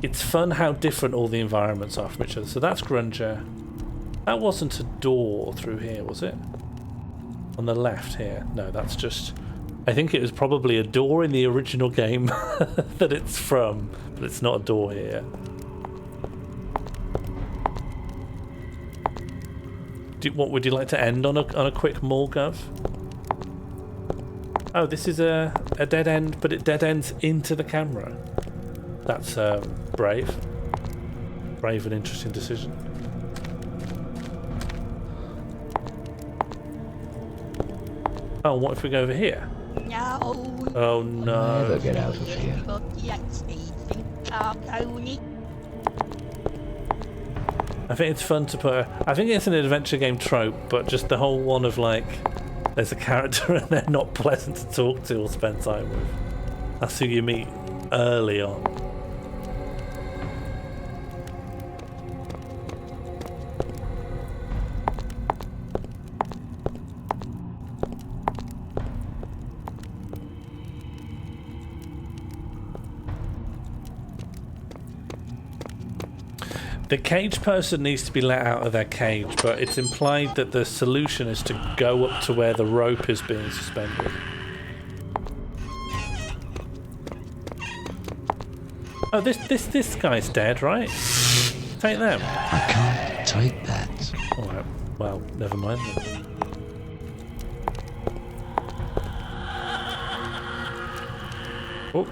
It's fun how different all the environments are from each other. So that's Grunger. That wasn't a door through here, was it? On the left here. No, that's just... I think it was probably a door in the original game that it's from, but it's not a door here. What would you like to end on a quick Morgov? Oh, this is a dead end, but it dead ends into the camera. That's brave. Brave and interesting decision. Oh, what if we go over here? No. Oh no. Never get out of here. I think it's fun to put I think it's an adventure game trope, but just the whole one of like there's a character and they're not pleasant to talk to or spend time with. That's who you meet early on. The cage person needs to be let out of their cage, but it's implied that the solution is to go up to where the rope is being suspended. Oh, this guy's dead, right? Take them. I can't take that. Alright, well, never mind then. Oh.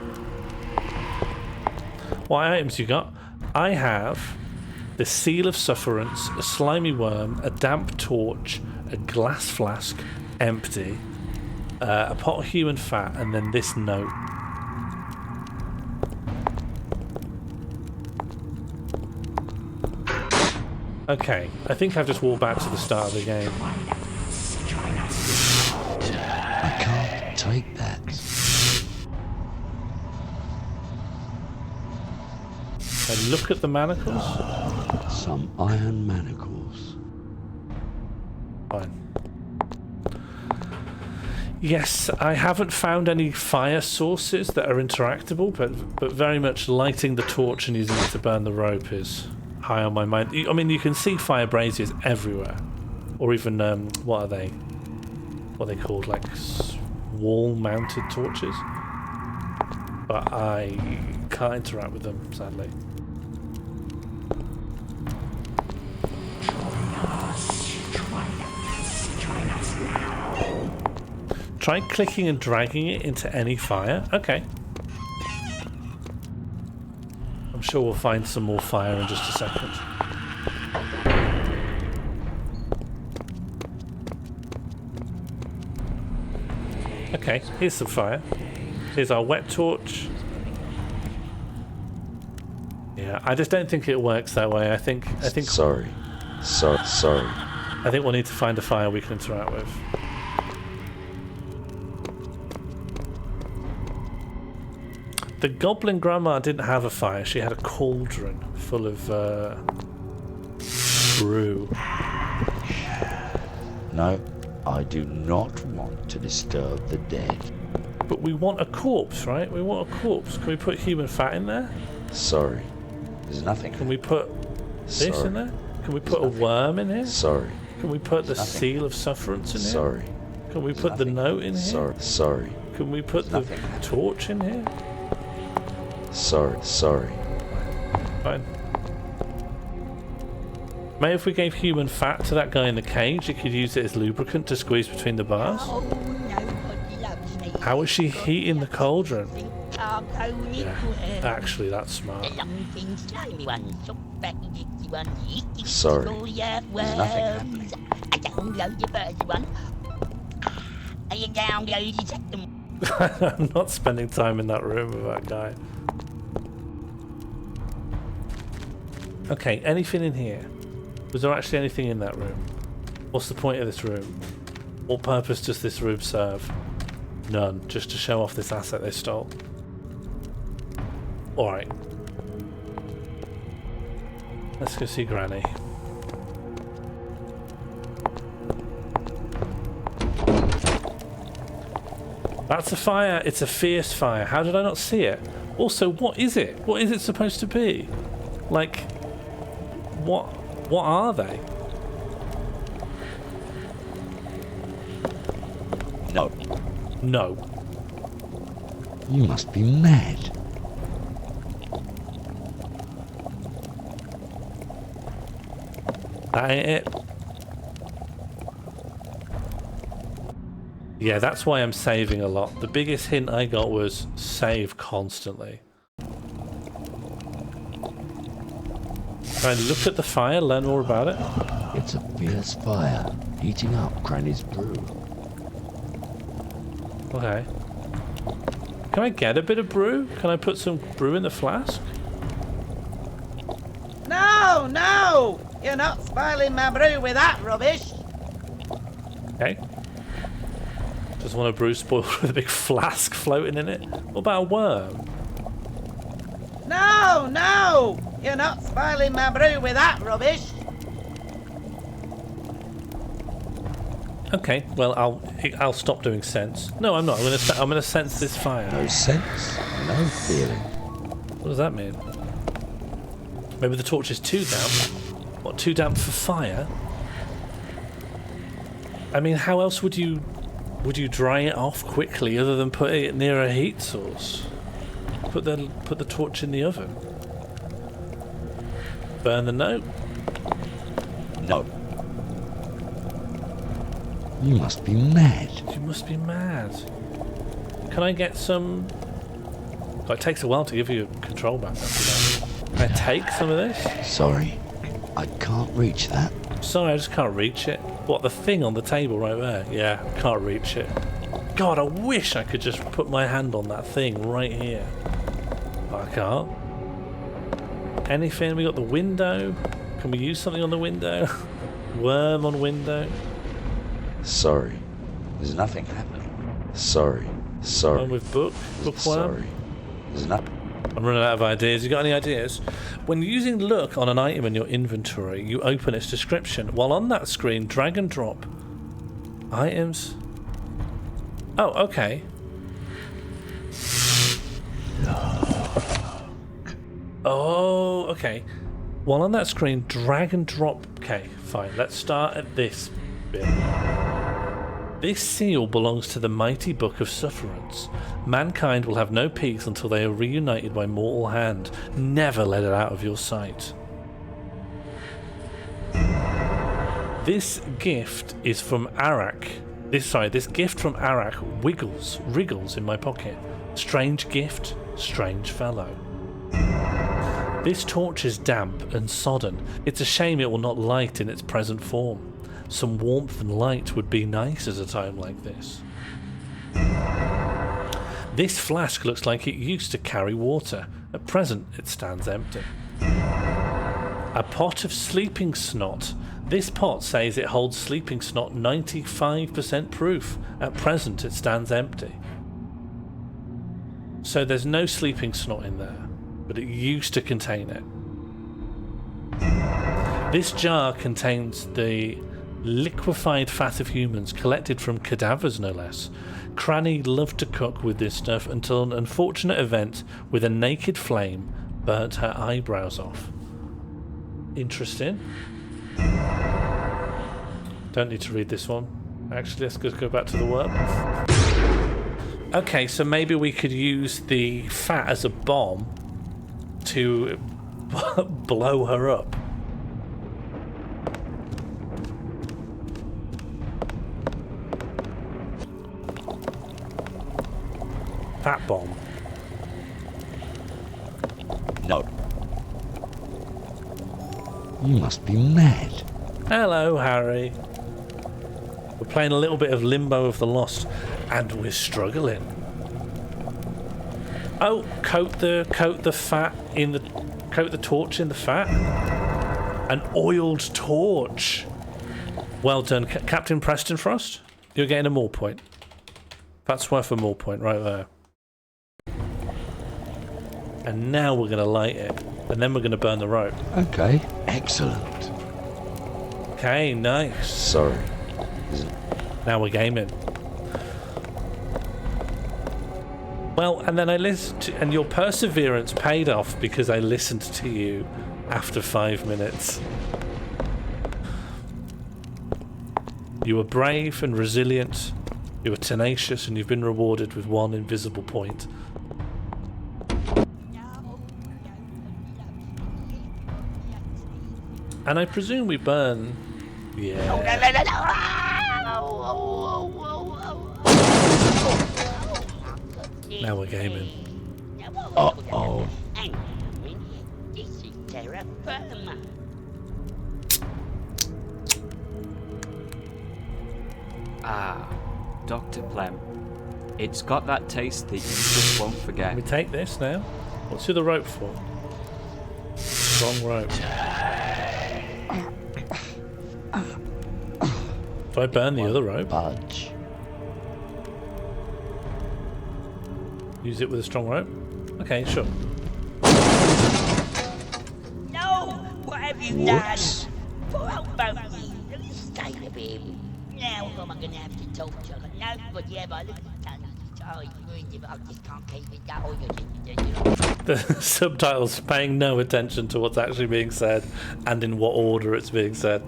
What items you got? I have the Seal of Sufferance, a slimy worm, a damp torch, a glass flask, empty, a pot of human fat, and then this note. Okay, I think I've just walked back to the start of the game. I can't take that. And look at the manacles. Some iron manacles. Fine. Yes, I haven't found any fire sources that are interactable, but very much lighting the torch and using it to burn the rope is high on my mind. I mean, you can see fire braziers everywhere, or even what are they? What are they called? Like wall-mounted torches. But I can't interact with them, sadly. Try clicking and dragging it into any fire. Okay. I'm sure we'll find some more fire in just a second. Okay, here's some fire. Here's our wet torch. Yeah, I just don't think it works that way. I think. Sorry. I think we'll need to find a fire we can interact with. The goblin grandma didn't have a fire. She had a cauldron full of brew. No, I do not want to disturb the dead. But we want a corpse, right? We want a corpse. Can we put human fat in there? Sorry. There's nothing. Can we put this in there? Can we put a worm in here? Sorry. Can we put the Seal of Sufferance in here? Sorry. Can we put the note in here? Sorry. Can we put the torch in here? Sorry. Fine. Maybe if we gave human fat to that guy in the cage, he could use it as lubricant to squeeze between the bars. How is she heating the cauldron? Yeah, actually, that's smart. Sorry. There's nothing happening. I'm not spending time in that room with that guy. Okay, anything in here? Was there actually anything in that room? What's the point of this room? What purpose does this room serve? None. Just to show off this asset they stole. Alright. Let's go see Granny. That's a fire. It's a fierce fire. How did I not see it? Also, what is it? What is it supposed to be? Like, what are they? No. No. You must be mad. That ain't it. Yeah, that's why I'm saving a lot. The biggest hint I got was save constantly. Can I look at the fire, learn more about it? It's a fierce fire, heating up Granny's brew. Okay. Can I get a bit of brew? Can I put some brew in the flask? No, no! You're not spoiling my brew with that rubbish. Okay. Just want a brew spoiled with a big flask floating in it. What about a worm? No, no! You're not spoiling my brew with that rubbish. Okay, well I'll stop doing sense. No, I'm not. I'm gonna sense this fire. No sense, no feeling. What does that mean? Maybe the torch is too damp. What, too damp for fire? I mean, how else would you dry it off quickly other than putting it near a heat source? Put the torch in the oven. Burn the note. No. You must be mad. You must be mad. Can I get some... Oh, it takes a while to give you a control back after that. Can I take some of this? Sorry, I can't reach that. Sorry, I just can't reach it. What, the thing on the table right there? Yeah, can't reach it. God, I wish I could just put my hand on that thing right here. I can't. Anything? We got the window. Can we use something on the window? Worm on window. Sorry, there's nothing happening. Sorry. One with bookworm. Sorry, there's nothing. I'm running out of ideas. You got any ideas? When using look on an item in your inventory, you open its description. While on that screen, drag and drop items. Oh, okay. Oh, okay. While on that screen, drag and drop. Okay, fine. Let's start at this bit. This seal belongs to the mighty Book of Sufferance. Mankind will have no peace until they are reunited by mortal hand. Never let it out of your sight. This gift is from Arak. This gift from Arak wriggles in my pocket. Strange gift, strange fellow. This torch is damp and sodden. It's a shame it will not light in its present form. Some warmth and light would be nice at a time like this. This flask looks like it used to carry water. At present, it stands empty. A pot of sleeping snot. This pot says it holds sleeping snot 95% proof. At present, it stands empty. So there's no sleeping snot in there, but it used to contain it. This jar contains the liquefied fat of humans collected from cadavers, no less. Cranny loved to cook with this stuff until an unfortunate event with a naked flame burnt her eyebrows off. Interesting. Don't need to read this one. Actually, let's just go back to the worm. Okay, so maybe we could use the fat as a bomb to blow her up. Fat bomb. No. You must be mad. Hello, Harry. We're playing a little bit of Limbo of the Lost, and we're struggling. Oh, coat the fat in the Coat the torch in the fat. An oiled torch. Well done, Captain Preston Frost. You're getting a more point. That's worth a more point right there. And now we're going to light it. And then we're going to burn the rope. Okay, excellent. Okay, nice. Sorry. Now we're gaming. Well, and then I listened to, and your perseverance paid off because I listened to you after 5 minutes. You were brave and resilient, you were tenacious, and you've been rewarded with 1 invisible point. And I presume we burn... Yeah. Now we're gaming. Uh-oh. This is terra firma. Ah, Dr. Plem. It's got that taste that you just won't forget. We take this now. What's the other rope for? Strong rope. Do I burn the other rope? Budge. Use it with a strong rope? Okay, sure. No! What have you done? Pour out both you. The state of him. Now who am I going to have to talk to? Nobody ever looked at me. Sorry, ruined it, but I just can't keep it down. The subtitles paying no attention to what's actually being said and in what order it's being said.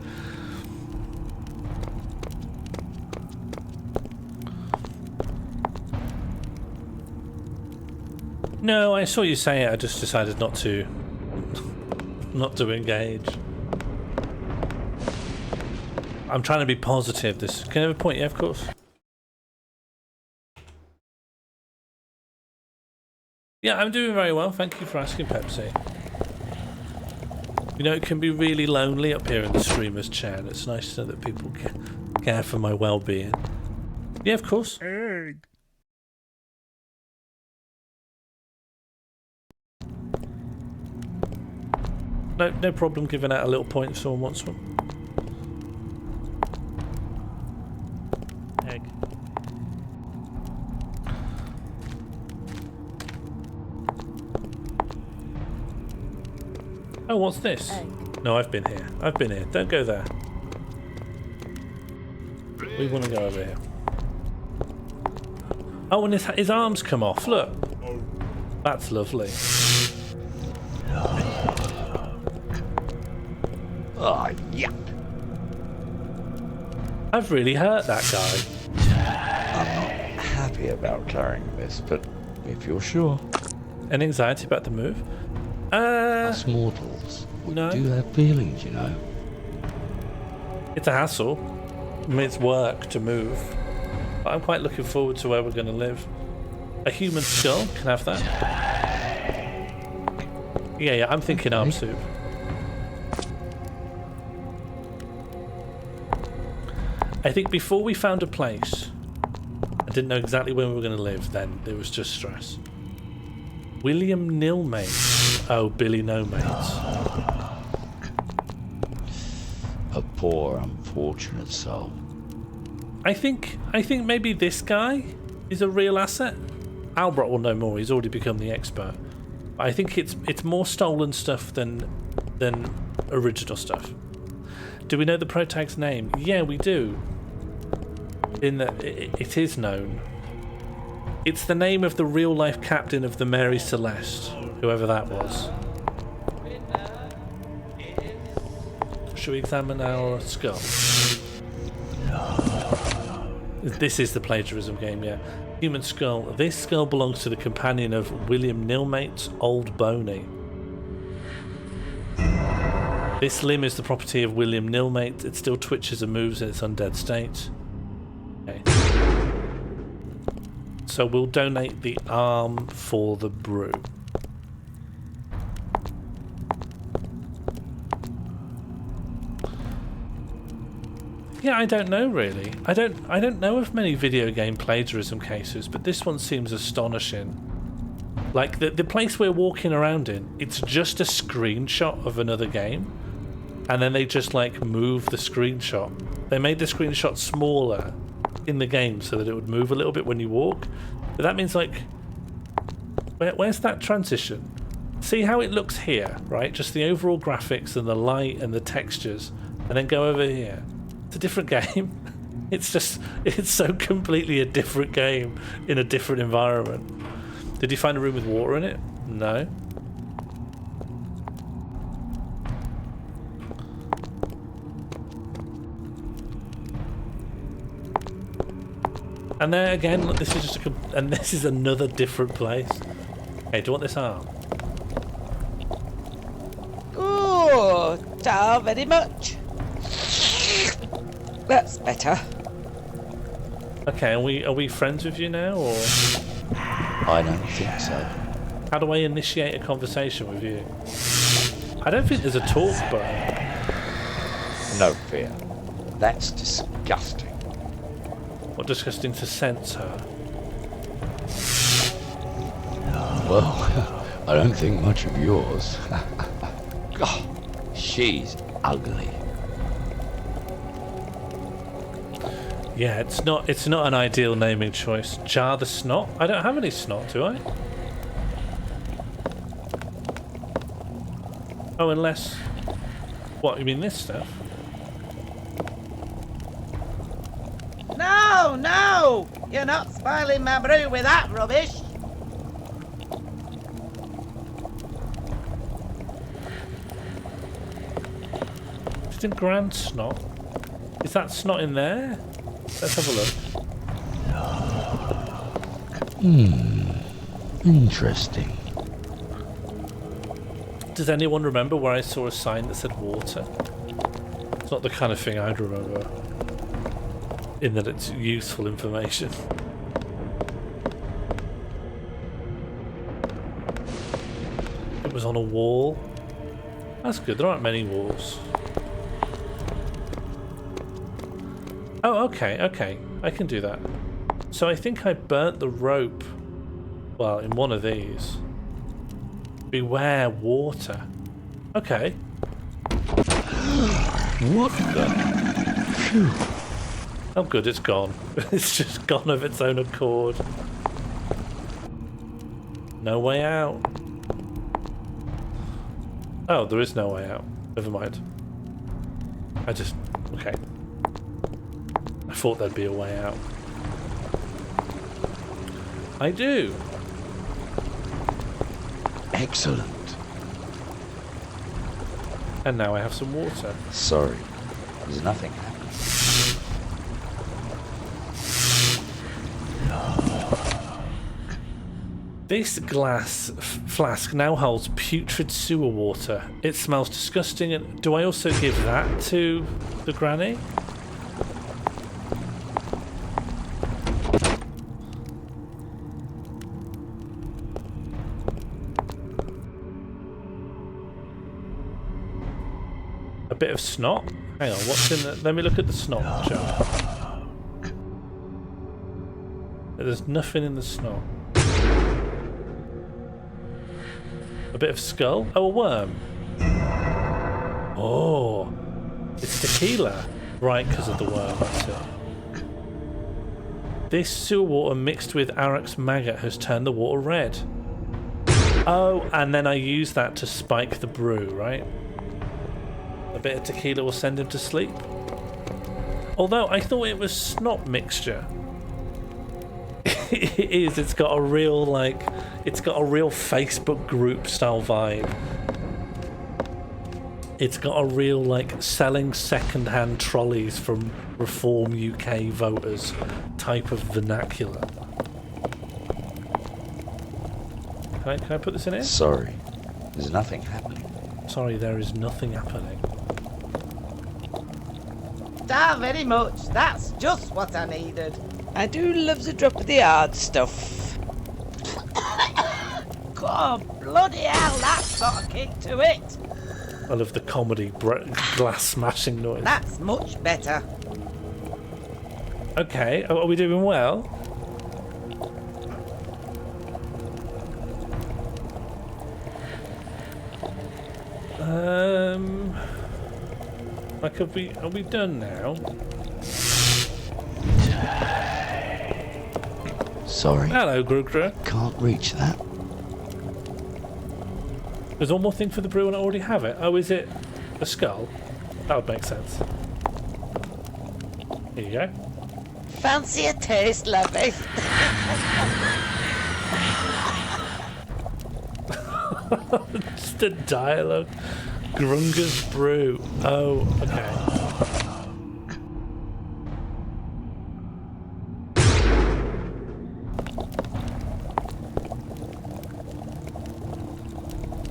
No, I saw you say it, I just decided not to engage. I'm trying to be positive. Can I have a point? Yeah, of course. Yeah, I'm doing very well. Thank you for asking, Pepsi. You know, it can be really lonely up here in the streamer's chair, and it's nice to know that people care for my well-being. Yeah, of course. No problem giving out a little point if someone wants one. Egg. Oh, what's this? Egg. No, I've been here. Don't go there. We want to go over here. Oh, and his arms come off. Look. That's lovely. Oh, yuck. I've really hurt that guy. I'm not happy about carrying this, but if you're sure. Any anxiety about the move? Us mortals, we no. do have feelings, you know. It's a hassle. I mean, it's work to move. But I'm quite looking forward to where we're going to live. A human skull? Can I have that? Yeah, I'm thinking arm soup. I think before we found a place, I didn't know exactly when we were going to live, then there was just stress. William Nilmates. Oh, Billy No Mates. A poor, unfortunate soul. I think maybe this guy is a real asset. Albert will know more, he's already become the expert. But I think it's more stolen stuff than original stuff. Do we know the protag's name? Yeah, we do. In that it is known. It's the name of the real-life captain of the Mary Celeste, whoever that was. Should we examine our skull? This is the plagiarism game, yeah. Human skull. This skull belongs to the companion of William Nilmates, Old Boney. This limb is the property of William Nilmate. It still twitches and moves in its undead state. Okay. So we'll donate the arm for the brew. Yeah, I don't know really. I don't know of many video game plagiarism cases, but this one seems astonishing. Like the place we're walking around in, it's just a screenshot of another game, and then they just like move the screenshot. They made the screenshot smaller in the game so that it would move a little bit when you walk. But that means like, where's that transition? See how it looks here, right? Just the overall graphics and the light and the textures, and then go over here. It's a different game. It's so completely a different game in a different environment. Did you find a room with water in it? No. And there again, look, this is just and this is another different place. Hey, do you want this arm? Oh, thank very much. That's better. Okay, are we friends with you now, or? I don't think so. How do I initiate a conversation with you? I don't think there's a talk button. No fear. That's disgusting. What disgusting to sense her? Well, I don't think much of yours. God, she's ugly. Yeah, it's not an ideal naming choice. Jar the Snot? I don't have any snot, do I? Oh, unless... What, you mean this stuff? No, no! You're not spoiling my brew with that rubbish. Just in grand snot? Is that snot in there? Let's have a look. Interesting. Does anyone remember where I saw a sign that said water? It's not the kind of thing I'd remember. In that it's useful information. It was on a wall. That's good, there aren't many walls. Oh, okay, I can do that. So I think I burnt the rope, well, in one of these. Beware water. Okay. What the? Phew. Oh good, it's gone. It's just gone of its own accord. No way out. Oh, there is no way out. Never mind. Okay. I thought there'd be a way out. I do. Excellent. And now I have some water. Sorry, there's nothing happening. This glass flask now holds putrid sewer water. It smells disgusting. And do I also give that to the granny? A bit of snot? Hang on, what's in the... Let me look at the snot jar. There's nothing in the snot. A bit of skull? Oh, a worm. Oh. It's tequila. Right, because of the worm, that's it. This sewer water mixed with Arak's maggot has turned the water red. Oh, and then I use that to spike the brew, right? A bit of tequila will send him to sleep. Although I thought it was snot mixture. It is. It's got a real Facebook group style vibe. It's got a real selling second-hand trolleys from Reform UK voters type of vernacular. Can I put this in here? Sorry, there's nothing happening. Sorry, there is nothing happening. Thank very much. That's just what I needed. I do love the drop of the hard stuff. God, bloody hell, that's got a kick to it. I love the comedy glass smashing noise. That's much better. Okay, are we doing well? Like, are we done now? Sorry. Hello, Grugru. Can't reach that. There's one more thing for the brew and I already have it. Oh, is it a skull? That would make sense. Here you go. Fancy a taste, lovey. Just a dialogue. Grunger's brew. Oh, okay.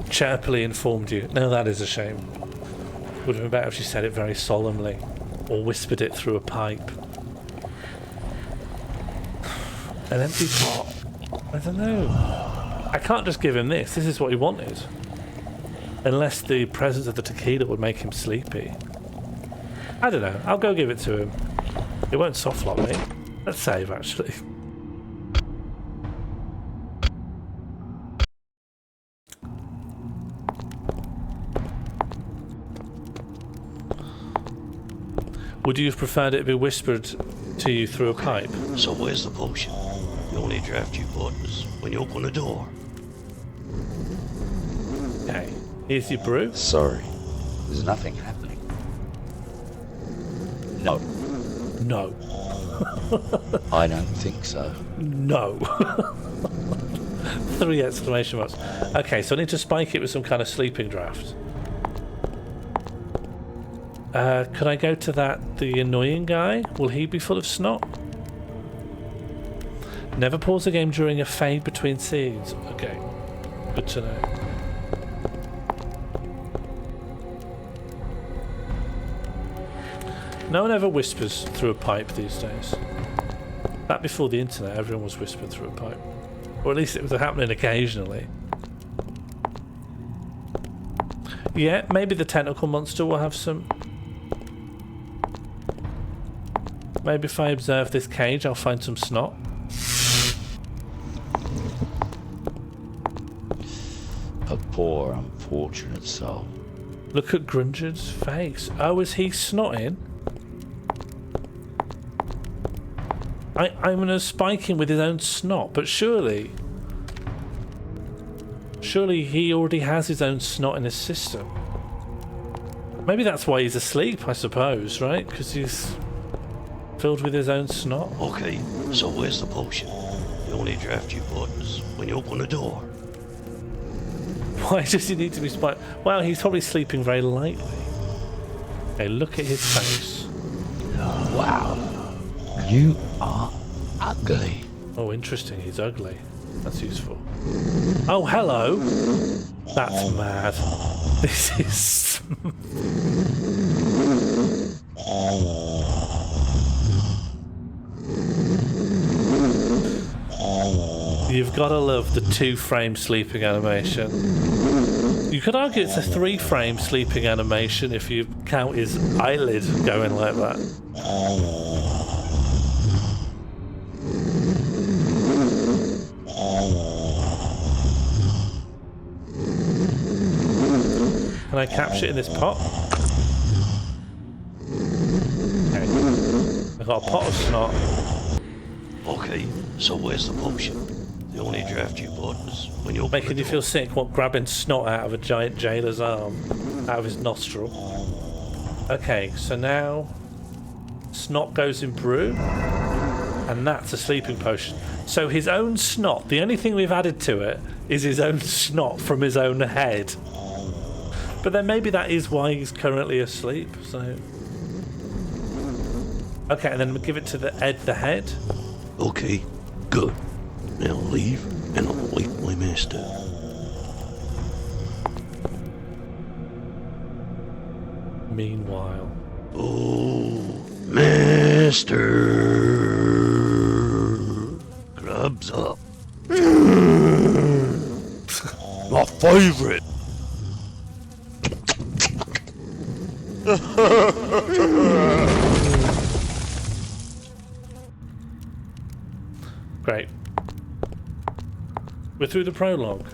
Chirpily informed you. No, that is a shame. Would have been better if she said it very solemnly, or whispered it through a pipe. An empty pot. I don't know. I can't just give him this. This is what he wanted. Unless the presence of the tequila would make him sleepy. I don't know. I'll go give it to him. It won't softlock me. Let's save, actually. Would you have preferred it to be whispered to you through a pipe? So where's the potion? The only draft you bought was when you opened the door. Okay. Here's your brew. Sorry. There's nothing happening. No. No. I don't think so. No. 3 exclamation marks. Okay, so I need to spike it with some kind of sleeping draft. Could I go to the annoying guy? Will he be full of snot? Never pause a game during a fade between scenes. Okay, good to know. No one ever whispers through a pipe these days. Back before the internet, everyone was whispered through a pipe. Or at least it was happening occasionally. Yeah, maybe the tentacle monster will have some... Maybe if I observe this cage, I'll find some snot. A poor, unfortunate soul. Look at Grunger's face. Oh, is he snotting? I'm gonna spike him with his own snot, but surely he already has his own snot in his system. Maybe that's why he's asleep, I suppose, right? Because he's filled with his own snot. Okay, so where's the potion? The only draft you bought was when you opened the door. Why does he need to be spiked? Well, he's probably sleeping very lightly. Hey, look at his face. Wow. You are ugly. Oh, interesting. He's ugly. That's useful. Oh, hello. That's mad. This is... You've got to love the 2-frame sleeping animation. You could argue it's a 3-frame sleeping animation if you count his eyelid going like that. Can I capture it in this pot? Okay. I've got a pot of snot. Okay, so where's the potion? The only draft you bought was when you opened Making you feel sick, what, grabbing snot out of a giant jailer's arm, out of his nostril. Okay, so now snot goes in brew, and that's a sleeping potion. So his own snot, the only thing we've added to it is his own snot from his own head. But then maybe that is why he's currently asleep, so... Okay, and then we'll give it to the head. Okay, good. Now leave and I'll wait my master. Meanwhile... Oh, master! Grubs up. My favorite! Great. We're through the prologue.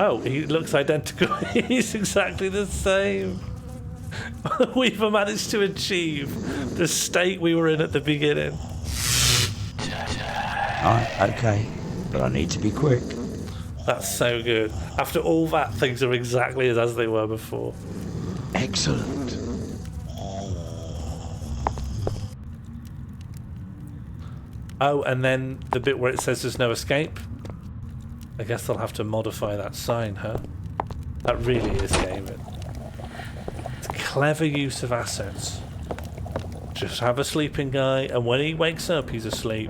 Oh, he looks identical. He's exactly the same. We've managed to achieve the state we were in at the beginning. Alright, okay. But I need to be quick. That's so good. After all that, things are exactly as they were before. Excellent. Oh, and then the bit where it says there's no escape. I guess they'll have to modify that sign, huh? That really is gaming. It's clever use of assets. Just have a sleeping guy, and when he wakes up, he's asleep.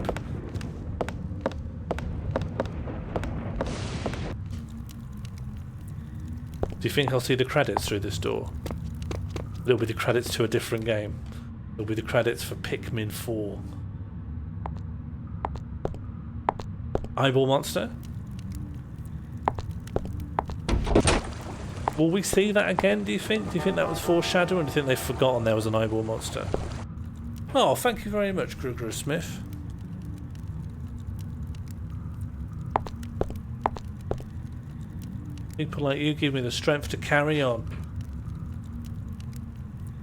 Do you think I'll see the credits through this door? It'll be the credits to a different game. It'll be the credits for Pikmin 4. Eyeball monster? Will we see that again, do you think? Do you think that was foreshadowing? Do you think they've forgotten there was an eyeball monster? Oh, thank you very much, Kruger Smith. People like you give me the strength to carry on.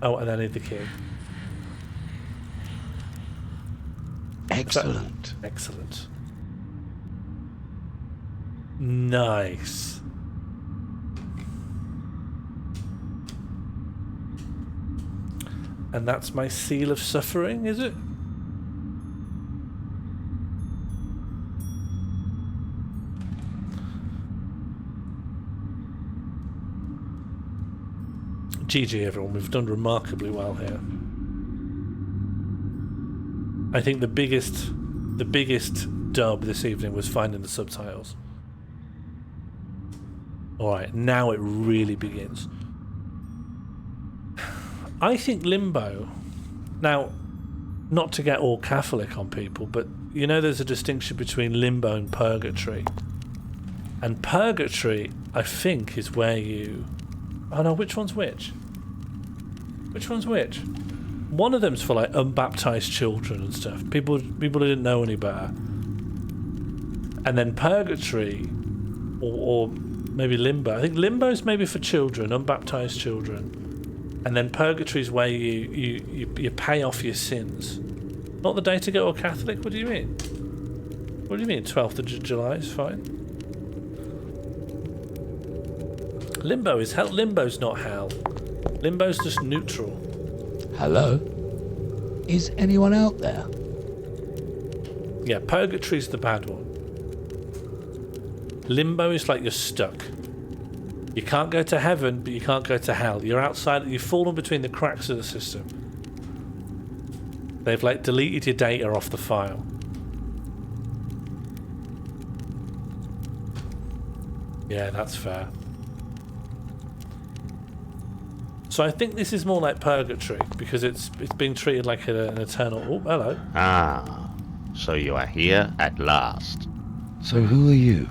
Oh, and I need the key. Excellent. Excellent. Nice. And that's my seal of suffering, is it? GG everyone, we've done remarkably well here. I think the biggest dub this evening was finding the subtitles. Alright, now it really begins. I think Limbo, now, not to get all Catholic on people, but you know there's a distinction between Limbo and Purgatory. And Purgatory, I think, is where you... Oh no, which one's which? Which one's which? One of them's for like unbaptized children and stuff. People who didn't know any better. And then Purgatory, or maybe Limbo. I think Limbo's maybe for children, unbaptized children. And then Purgatory's where you pay off your sins. Not the day to go to Catholic? What do you mean? What do you mean? 12th of July is fine. Limbo is hell. Limbo's not hell. Limbo's just neutral. Hello? Is anyone out there? Yeah, Purgatory's the bad one. Limbo is like you're stuck. You can't go to heaven, but you can't go to hell. You're outside, you've fallen between the cracks of the system. They've like deleted your data off the file. Yeah, that's fair. So I think this is more like Purgatory, because it's being treated like an eternal... Oh, hello. Ah, so you are here at last. So who are you?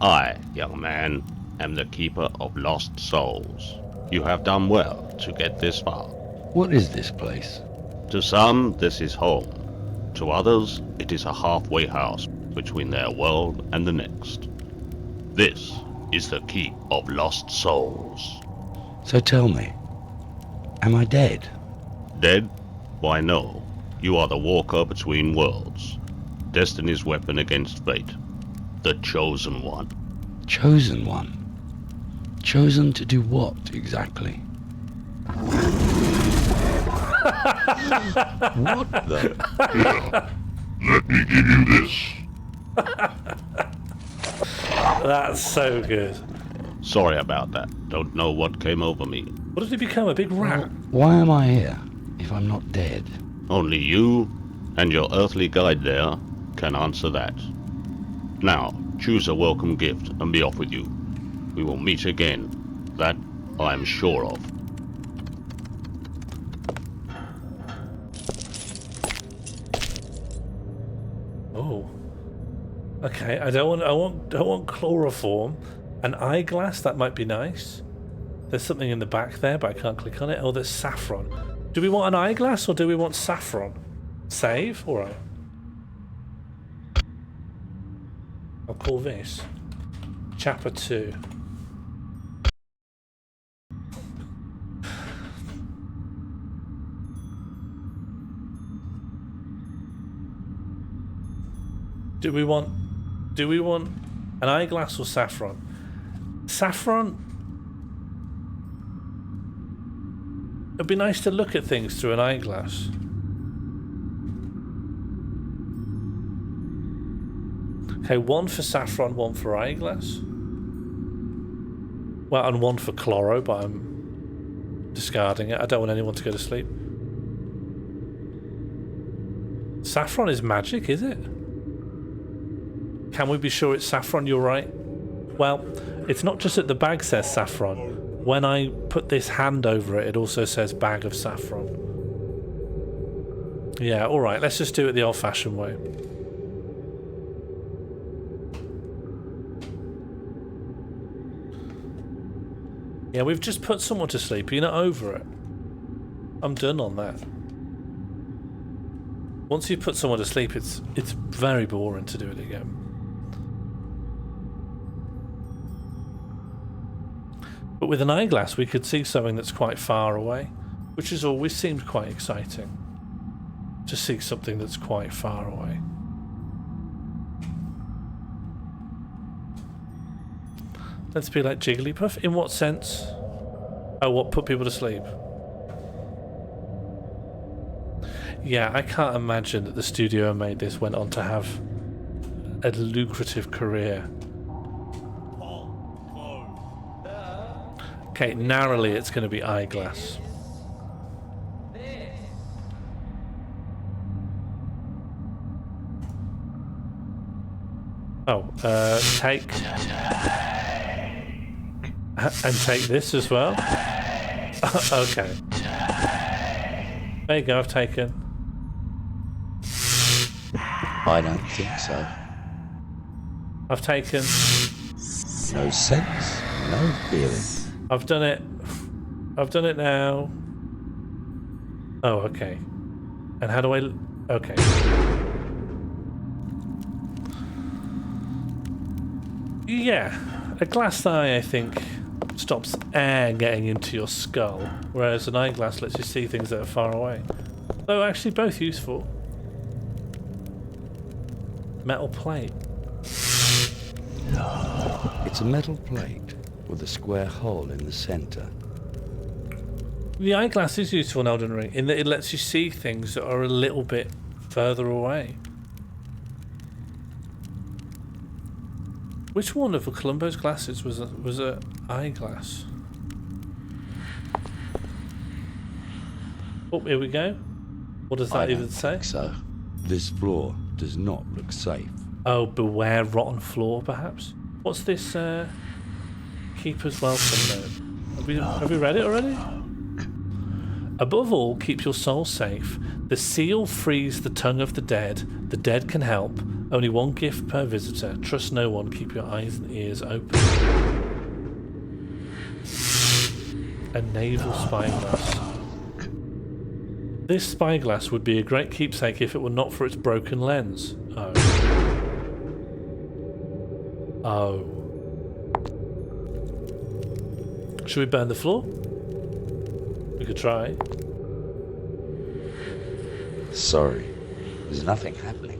I, young man, am the keeper of lost souls. You have done well to get this far. What is this place? To some, this is home. To others, it is a halfway house between their world and the next. This is the keep of lost souls. So tell me, am I dead? Dead? Why no. You are the walker between worlds. Destiny's weapon against fate. The chosen one. Chosen one? Chosen to do what, exactly? What the? Here, let me give you this. That's so good. Sorry about that. Don't know what came over me. What did he become, a big rat? Why am I here, if I'm not dead? Only you and your earthly guide there can answer that. Now, choose a welcome gift and be off with you. We will meet again. That I am sure of. Oh. Okay, I don't want chloroform. An eyeglass, that might be nice. There's something in the back there, but I can't click on it. Oh, there's saffron. Do we want an eyeglass or do we want saffron? Save? Alright. I'll call this Chapter 2. Do we want an eyeglass or saffron? Saffron. It'd be nice to look at things through an eyeglass. Okay, one for saffron, one for eyeglass. Well, and one for chloro, but I'm discarding it. I don't want anyone to go to sleep. Saffron is magic, is it? Can we be sure it's saffron? You're right. Well, it's not just that the bag says saffron. When I put this hand over it, it also says bag of saffron. Yeah, alright, let's just do it the old-fashioned way. Yeah, we've just put someone to sleep. You're not over it. I'm done on that. Once you put someone to sleep, it's very boring to do it again. But with an eyeglass, we could see something that's quite far away, which has always seemed quite exciting. To see something that's quite far away. Let's be like Jigglypuff. In what sense? Oh, what, put people to sleep? Yeah, I can't imagine that the studio who made this went on to have a lucrative career. Okay, narrowly it's going to be eyeglass. Oh, take... And take this as well? Okay. There you go, I've taken. I don't think so. I've taken. No sense, no feeling. I've done it. I've done it now. Oh, okay. And how do I... Okay. Yeah. A glass eye, I think, stops air getting into your skull, whereas an eyeglass lets you see things that are far away. Though actually both useful. Metal plate. It's a metal plate with a square hole in the center. The eyeglass is useful in Elden Ring in that it lets you see things that are a little bit further away. Which one of Columbo's glasses was a eyeglass? Oh, here we go. What does that even say? So, this floor does not look safe. Oh, beware rotten floor, perhaps. What's this? Keeper's welcome note. Have we read it already? Above all, keep your soul safe. The seal frees the tongue of the dead. The dead can help. Only one gift per visitor. Trust no one. Keep your eyes and ears open. A naval spyglass. This spyglass would be a great keepsake if it were not for its broken lens. Oh. Oh. Should we burn the floor? We could try. Sorry, there's nothing happening.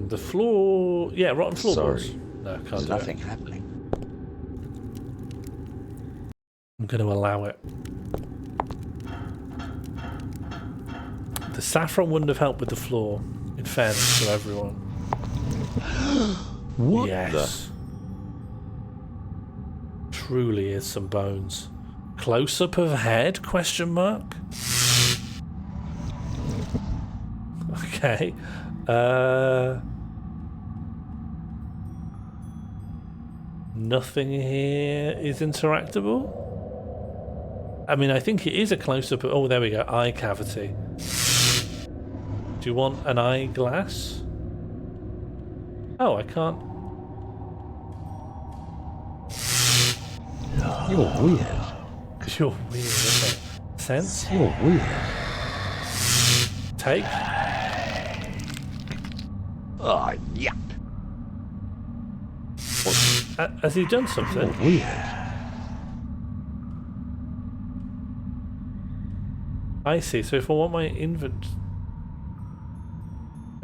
The floor... Yeah, rotten floorboards. Sorry, No, can't there's do it. nothing happening. I'm going to allow it. The saffron wouldn't have helped with the floor, in fairness to everyone. What yes. Truly is some bones. Close-up of head? Question mark? Okay. Nothing here is interactable. I mean, I think it is a close-up. Oh, there we go. Eye cavity. Do you want an eyeglass? Oh, I can't. You're weird. You're weird, okay. Sense? You're weird. Take. Oh, yuck. Has he done something? You're weird. I see. So if I want my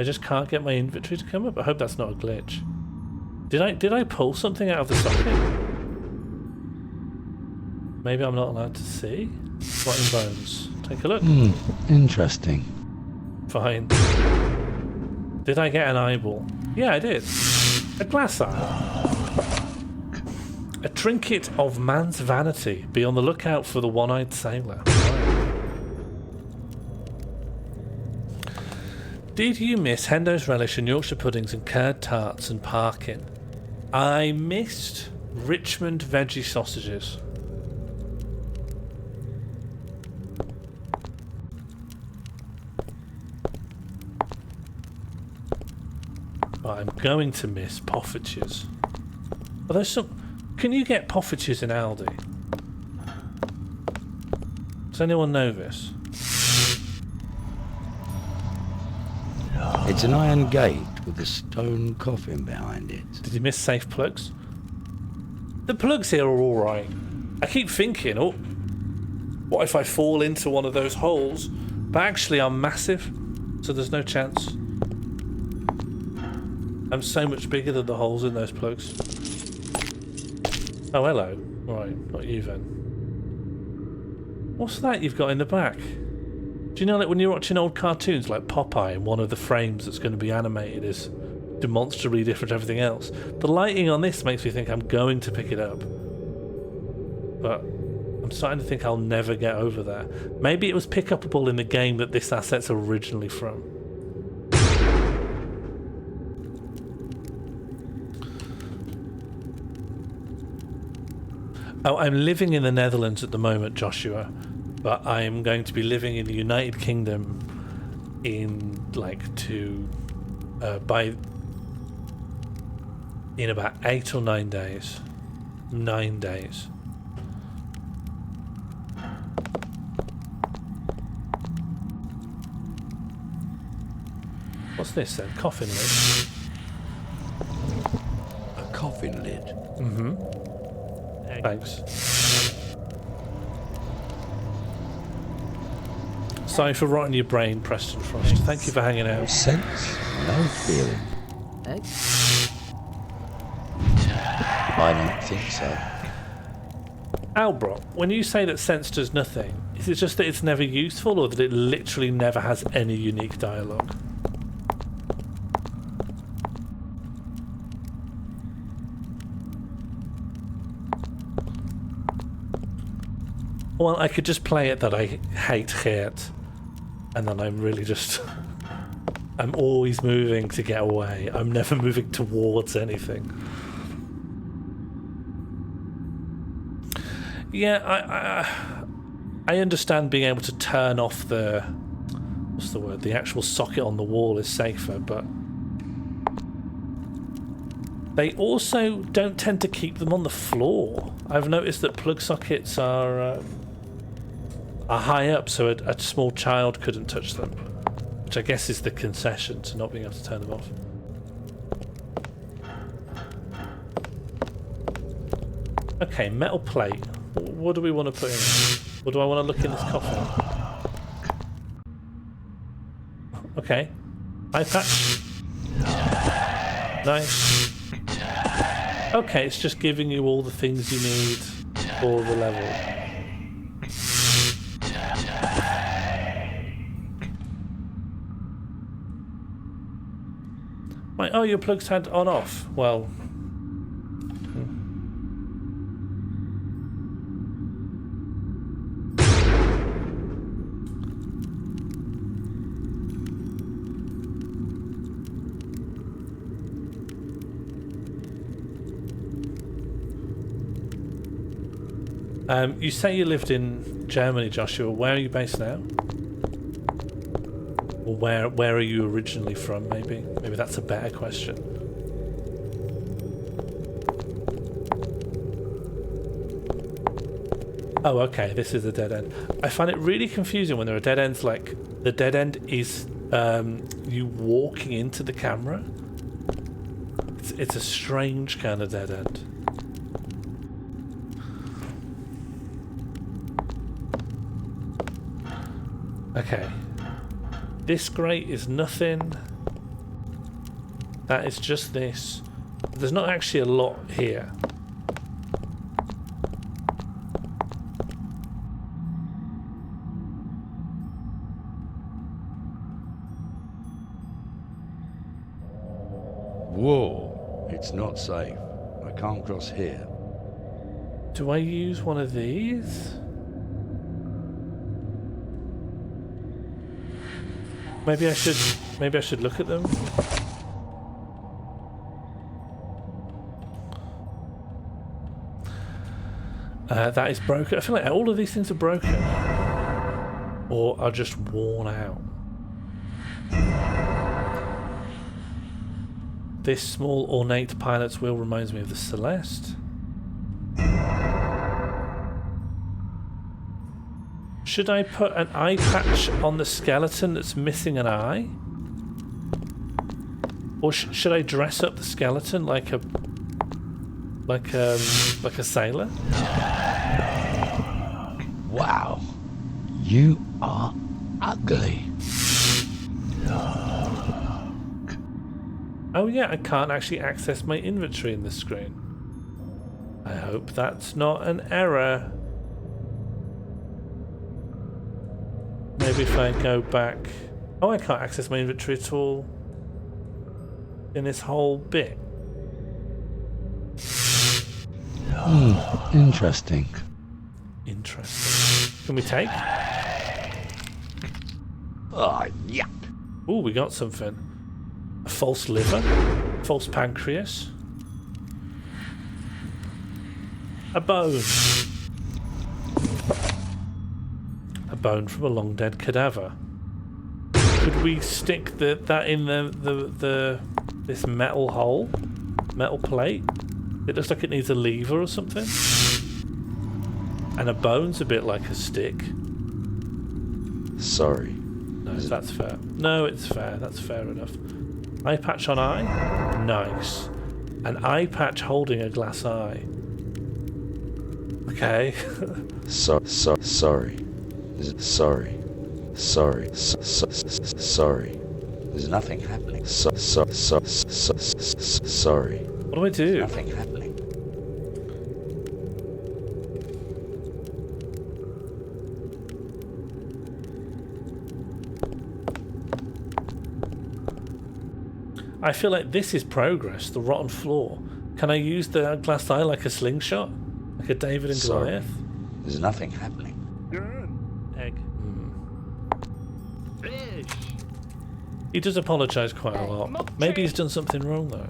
I just can't get my inventory to come up. I hope that's not a glitch. Did I pull something out of the socket? Maybe I'm not allowed to see? Rotten bones. Take a look. Interesting. Fine. Did I get an eyeball? Yeah, I did. A glass eye. A trinket of man's vanity. Be on the lookout for the one-eyed sailor. Did you miss Hendo's relish and Yorkshire puddings and curd tarts and parking? I missed Richmond veggie sausages. But I'm going to miss poffertjes. Are there some? Can you get poffertjes in Aldi? Does anyone know this? It's an iron gate with a stone coffin behind it. Did you miss safe plugs? The plugs here are alright. I keep thinking, oh, what if I fall into one of those holes? But actually I'm massive, so there's no chance. I'm so much bigger than the holes in those plugs. Oh, hello. Right, not you then. What's that you've got in the back? Do you know that when you're watching old cartoons like Popeye, and one of the frames that's going to be animated is demonstrably different to everything else? The lighting on this makes me think I'm going to pick it up. But I'm starting to think I'll never get over there. Maybe it was pick-upable in the game that this asset's originally from. Oh, I'm living in the Netherlands at the moment, Joshua. But I'm going to be living in the United Kingdom in in about 8 or 9 days. 9 days. What's this then? Coffin lid. A coffin lid? Mm-hmm. Thanks. Sorry for rotting your brain, Preston Frost. Thank you for hanging out. Sense, no feeling. I don't think so. Albrock, when you say that sense does nothing, is it just that it's never useful, or that it literally never has any unique dialogue? Well, I could just play it that I hate it, and then I'm really just... I'm always moving to get away. I'm never moving towards anything. Yeah, I understand being able to turn off the... What's the word? The actual socket on the wall is safer, but... They also don't tend to keep them on the floor. I've noticed that plug sockets are high up, so a small child couldn't touch them, which I guess is the concession to not being able to turn them off. Okay, metal plate. What do we want to put in? Or do I want to look in this coffin? Okay. Eye patch. Nice. Okay, it's just giving you all the things you need for the level. Right, oh, your plugs had on off. Well... you say you lived in Germany, Joshua. Where are you based now? Or where are you originally from, maybe? Maybe that's a better question. Oh, okay, this is a dead end. I find it really confusing when there are dead ends, like, the dead end is you walking into the camera. It's a strange kind of dead end. Okay. This grate is nothing. That is just this. There's not actually a lot here. Whoa, it's not safe. I can't cross here. Do I use one of these? Maybe I should look at them. That is broken. I feel like all of these things are broken. Or are just worn out. This small ornate pilot's wheel reminds me of the Celeste. Should I put an eye patch on the skeleton that's missing an eye? Or should I dress up the skeleton like a sailor? Wow, you are ugly. Oh yeah, I can't actually access my inventory in this screen. I hope that's not an error. Maybe if I go back... Oh, I can't access my inventory at all in this whole bit. Interesting. Interesting. Can we take? Oh, yuck. Ooh, we got something. A false liver, false pancreas, a bone. A bone from a long dead cadaver. Could we stick that in this metal hole? Metal plate? It looks like it needs a lever or something. And a bone's a bit like a stick. Sorry. No, that's fair. No, it's fair. That's fair enough. Eye patch on eye? Nice. An eye patch holding a glass eye. Okay. Sorry. Sorry. There's nothing happening. Sorry. What do I do? There's nothing happening. I feel like this is progress, the rotten floor. Can I use the glass eye like a slingshot? Like a David and Goliath? There's nothing happening. Egg. Fish. He does apologise quite a lot. Maybe he's done something wrong though.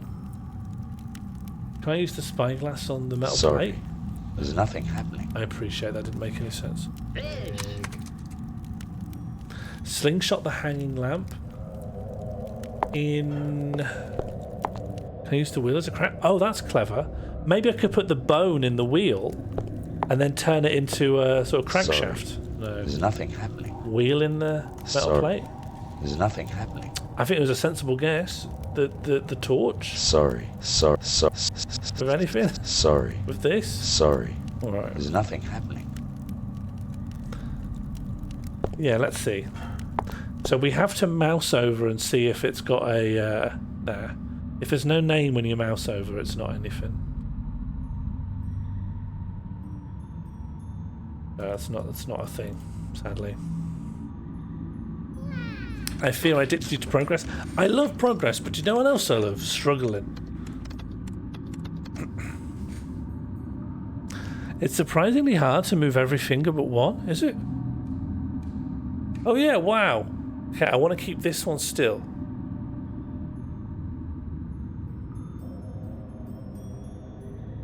Can I use the spyglass on the metal plate? There's nothing happening. I appreciate that, didn't make any sense. Slingshot the hanging lamp. Can I use the wheel as a crank? Oh, that's clever. Maybe I could put the bone in the wheel and then turn it into a sort of crankshaft. No. There's nothing happening. Wheel in the metal plate? There's nothing happening. I think it was a sensible guess. The torch? Sorry. With anything? Sorry. With this? Sorry. Alright. There's nothing happening. Yeah, let's see. So we have to mouse over and see if it's got a... there. If there's no name when you mouse over, it's not anything. That's not a thing, sadly. I feel addicted to progress. I love progress, but you know what else I love? Struggling. It's surprisingly hard to move every finger but one, is it? Oh yeah, wow. Okay, I want to keep this one still.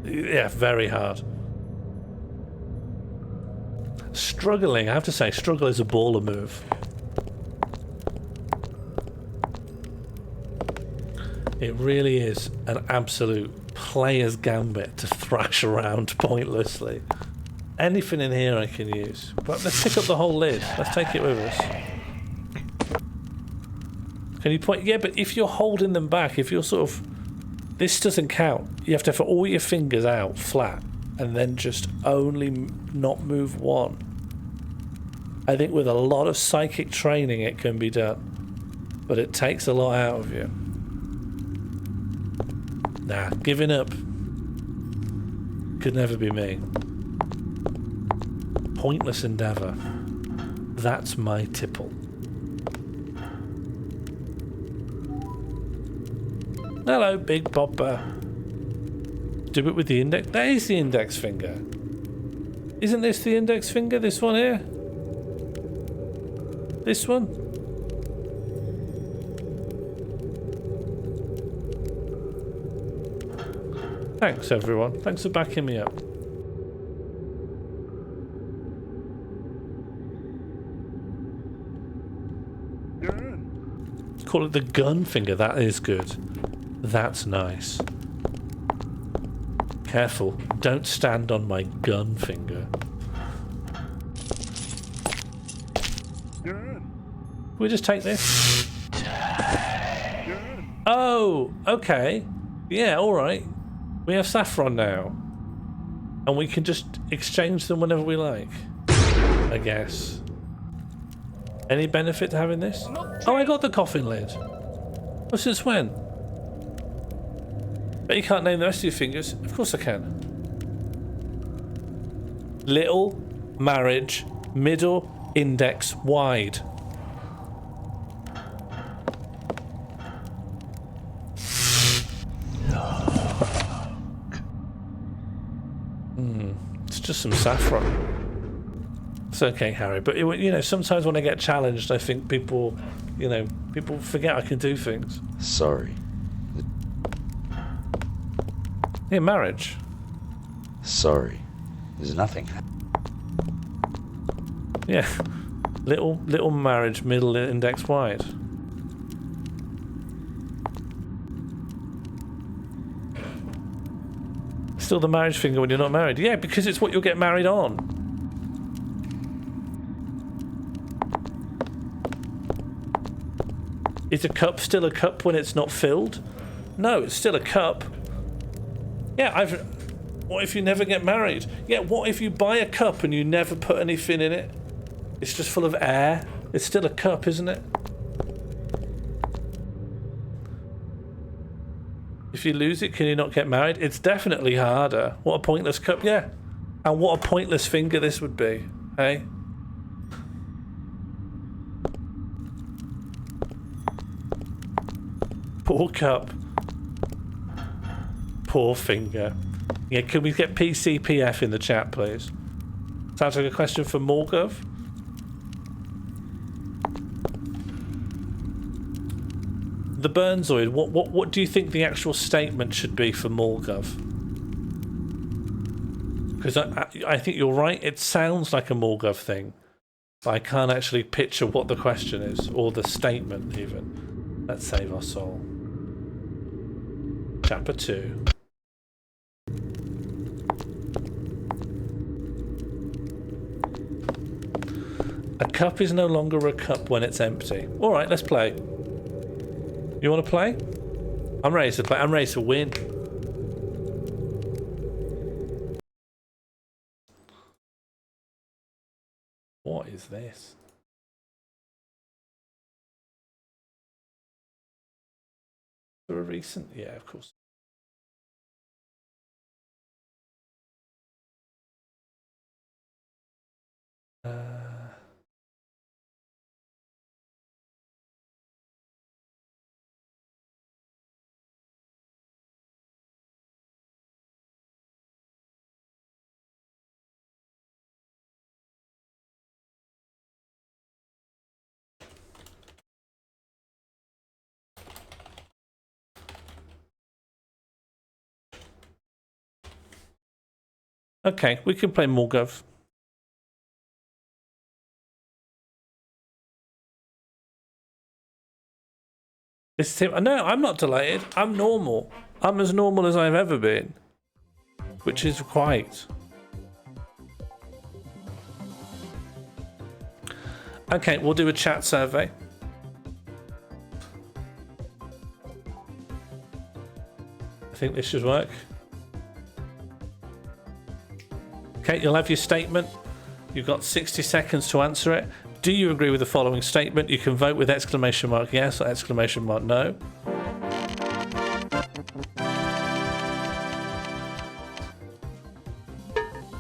Yeah, very hard. Struggling, I have to say, struggle is a baller move. It really is an absolute player's gambit to thrash around pointlessly. Anything in here I can use. But let's pick up the whole lid. Let's take it with us. Can you point? Yeah, but if you're holding them back, if you're sort of... This doesn't count. You have to have all your fingers out flat and then just only not move one. I think with a lot of psychic training it can be done. But it takes a lot out of you. Nah, giving up. Could never be me. Pointless endeavour. That's my tipple. Hello, Big Popper. Do it with the index. That is the index finger. Isn't this the index finger? This one here? This one? Thanks, everyone. Thanks for backing me up. Call it the gun finger. That is good. That's nice. Careful. Don't stand on my gun finger. Can we just take this? Oh, okay. Yeah, alright. We have saffron now. And we can just exchange them whenever we like. I guess. Any benefit to having this? Oh, I got the coffin lid. Oh, since when? But you can't name the rest of your fingers. Of course I can. Little, marriage, middle, index, wide. It's just some saffron. It's okay, Harry, but you know, sometimes when I get challenged, I think people, you know, people forget I can do things. Sorry. Yeah, marriage. Sorry. There's nothing. Yeah. Little marriage, middle index wide. Still the marriage finger when you're not married. Yeah, because it's what you'll get married on. Is a cup still a cup when it's not filled? No, it's still a cup. Yeah, what if you never get married? Yeah, what if you buy a cup and you never put anything in it? It's just full of air. It's still a cup, isn't it? If you lose it, can you not get married? It's definitely harder. What a pointless cup, yeah. And what a pointless finger this would be, hey? Poor cup. Poor finger. Yeah, can we get PCPF in the chat, please? Sounds like a question for Morgov. The Burnzoid, what do you think the actual statement should be for Morgov? Because I think you're right, it sounds like a Morgov thing. But I can't actually picture what the question is, or the statement even. Let's save our soul. Chapter 2. A cup is no longer a cup when it's empty. Alright, let's play. You want to play? I'm ready to play. I'm ready to win. What is this? For a recent? Yeah, of course. Okay, we can play Morgov. This team. No, I'm not delighted. I'm normal. I'm as normal as I've ever been, which is quite. Okay, we'll do a chat survey. I think this should work. Okay, you'll have your statement. You've got 60 seconds to answer it. Do you agree with the following statement? You can vote with exclamation mark yes or exclamation mark no.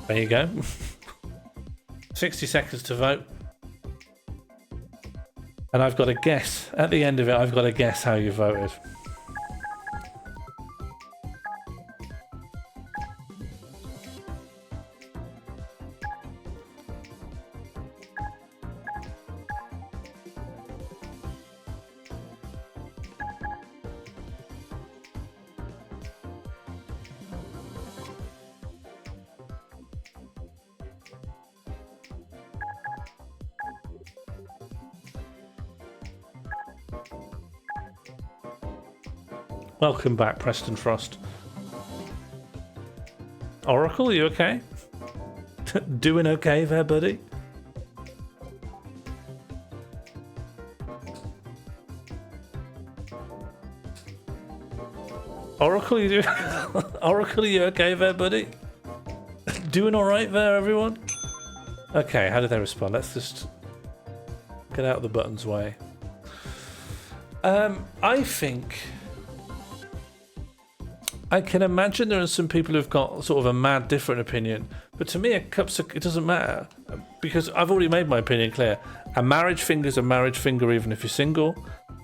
There you go. 60 seconds to vote. And I've got to guess. At the end of it, I've got to guess how you voted. Welcome back, Preston Frost. Oracle, you okay? Doing okay there, buddy? Oracle, you do? Oracle, you okay there, buddy? Doing all right there, everyone? Okay, how did they respond? Let's just get out of the buttons way. I think I can imagine there are some people who've got sort of a mad different opinion, but to me, it doesn't matter because I've already made my opinion clear. A marriage finger's a marriage finger, even if you're single.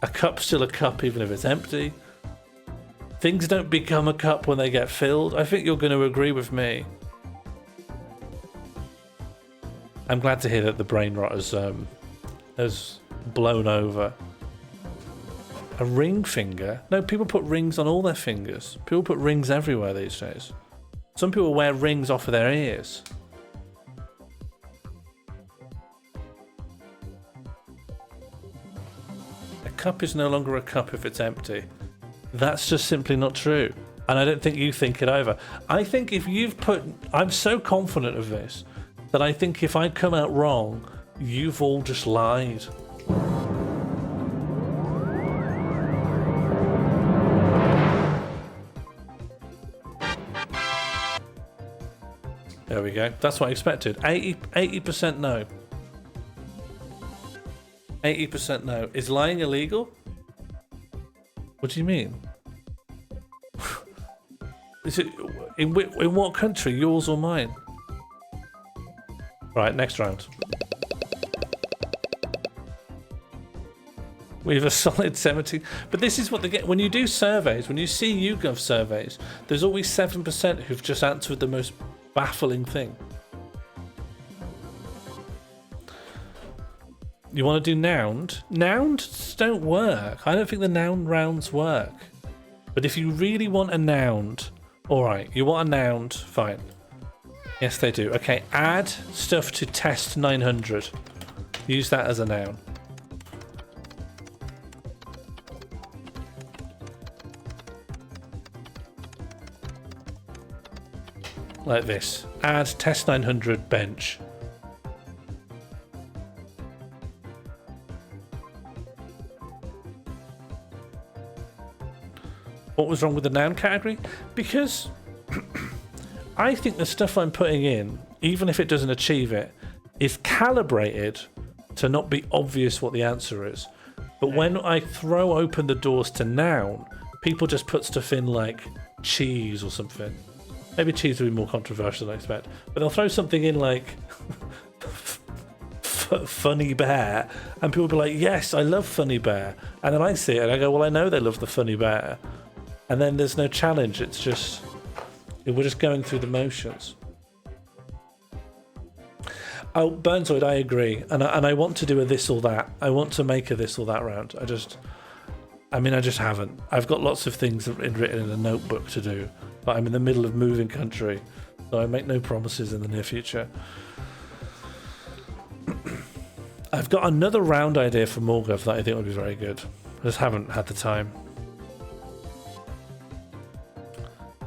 A cup's still a cup, even if it's empty. Things don't become a cup when they get filled. I think you're going to agree with me. I'm glad to hear that the brain rot has blown over. A ring finger? No, people put rings on all their fingers. People put rings everywhere these days. Some people wear rings off of their ears. A cup is no longer a cup if it's empty. That's just simply not true. And I don't think you think it either. I think if you've put... I'm so confident of this that I think if I come out wrong, you've all just lied. There we go. That's what I expected. 80% no. 80% no. Is lying illegal? What do you mean? Is it in what country? Yours or mine? Right, next round. We have a solid 70. But this is what they get when you do surveys. When you see YouGov surveys, there's always 7% who've just answered the most baffling thing. You want to do noun? Nouns don't work. I don't think the noun rounds work. But if you really want a noun, alright, you want a noun, fine. Yes, they do. Okay, add stuff to test 900. Use that as a noun. Like this. Add test 900 bench. What was wrong with the noun category? Because I think the stuff I'm putting in, even if it doesn't achieve it, is calibrated to not be obvious what the answer is. But when I throw open the doors to noun, people just put stuff in like cheese or something. Maybe cheese would be more controversial than I expect. But they'll throw something in like funny bear, and people will be like, yes, I love funny bear. And then I see it and I go, well, I know they love the funny bear. And then there's no challenge. It's just, we're just going through the motions. Oh, Burnsoid, I agree. And I want to do a this or that. I want to make a this or that round. I just haven't. I've got lots of things written in a notebook to do. But I'm in the middle of moving country, so I make no promises in the near future. I've got another round idea for Morgov that I think would be very good. I just haven't had the time.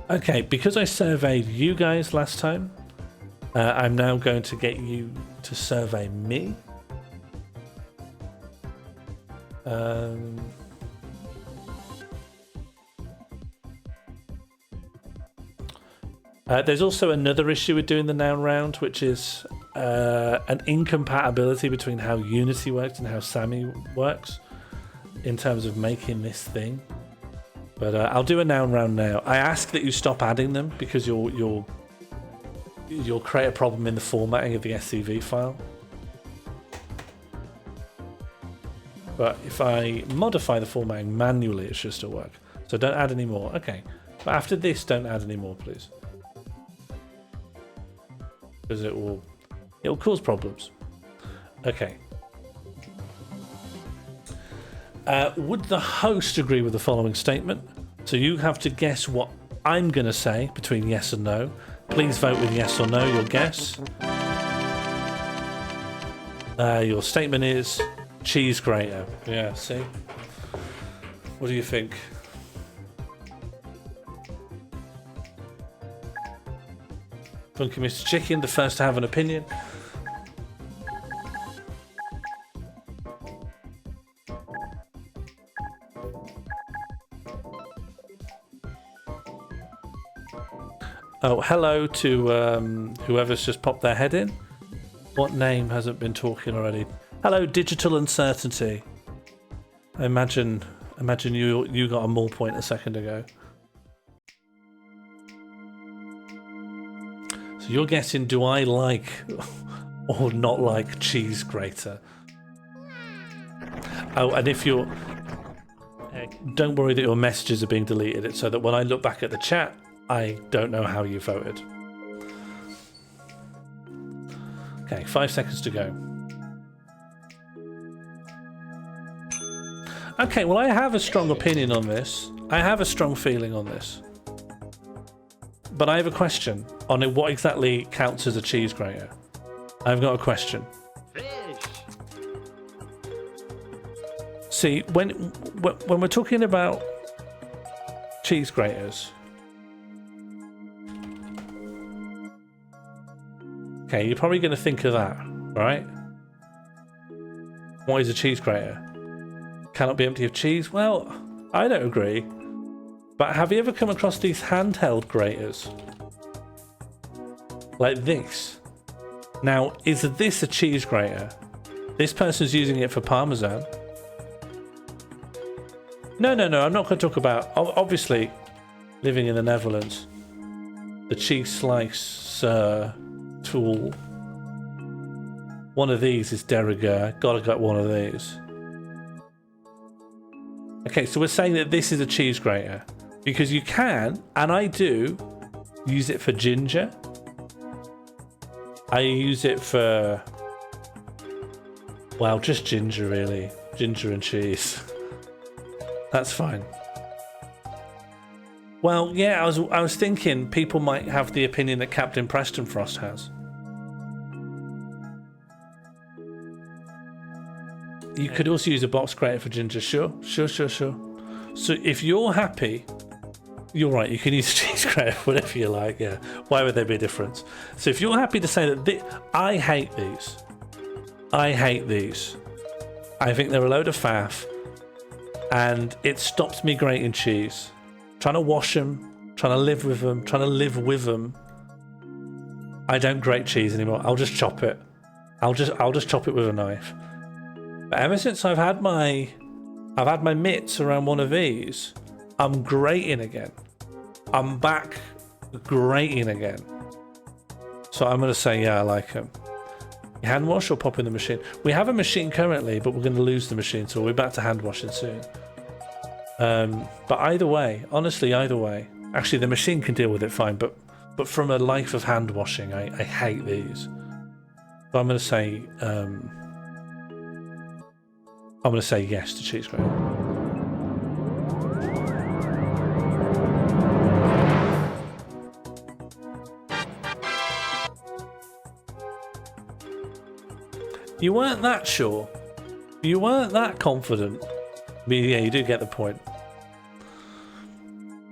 Okay, because I surveyed you guys last time, I'm now going to get you to survey me. There's also another issue with doing the noun round, which is an incompatibility between how Unity works and how Sammy works in terms of making this thing. But I'll do a noun round now. I ask that you stop adding them because you're you'll create a problem in the formatting of the SCV file. But if I modify the formatting manually, it should still work. So don't add any more. Okay. But after this, don't add any more, please. Because it'll cause problems. Okay. Would the host agree with the following statement? So you have to guess what I'm going to say between yes and no. Please vote with yes or no, your guess. Your statement is cheese grater. Yeah, see? What do you think? Funky Mr. Chicken, the first to have an opinion. Oh, hello to whoever's just popped their head in. What name hasn't been talking already? Hello, Digital Uncertainty. I imagine you got a more point a second ago. So you're guessing, do I like or not like cheese grater? Oh, and if you're... Don't worry that your messages are being deleted. It's so that when I look back at the chat, I don't know how you voted. Okay, 5 seconds to go. Okay, well, I have a strong opinion on this. I have a strong feeling on this. But I have a question on what exactly counts as a cheese grater. I've got a question. See, when we're talking about cheese graters, okay, you're probably going to think of that, right? What is a cheese grater? Cannot be empty of cheese? Well, I don't agree. But have you ever come across these handheld graters? Like this. Now, is this a cheese grater? This person's using it for Parmesan. No, I'm not going to talk about... Obviously, living in the Netherlands, the cheese slicer tool. One of these is de rigueur. Gotta get one of these. Okay, so we're saying that this is a cheese grater. Because you can, and I do, use it for ginger. I use it for... Well, just ginger, really. Ginger and cheese. That's fine. Well, yeah, I was thinking people might have the opinion that Captain Preston Frost has. You could also use a box grater for ginger. Sure. So if you're happy, you're right, you can use a cheese grater, whatever you like, yeah. Why would there be a difference? So if you're happy to say that I hate these. I hate these. I think they're a load of faff. And it stops me grating cheese. Trying to wash them, trying to live with them, I don't grate cheese anymore. I'll just chop it. I'll just chop it with a knife. But ever since I've had my mitts around one of these, I'm grating again. I'm back grating again. So I'm gonna say, yeah, I like them. Hand wash or pop in the machine? We have a machine currently, but we're going to lose the machine, so we're back to hand washing soon. But either way, honestly, either way. Actually, the machine can deal with it fine, but from a life of hand washing, I hate these. So I'm going to say yes to cheese grater. You weren't that sure. You weren't that confident. I mean, yeah, you do get the point.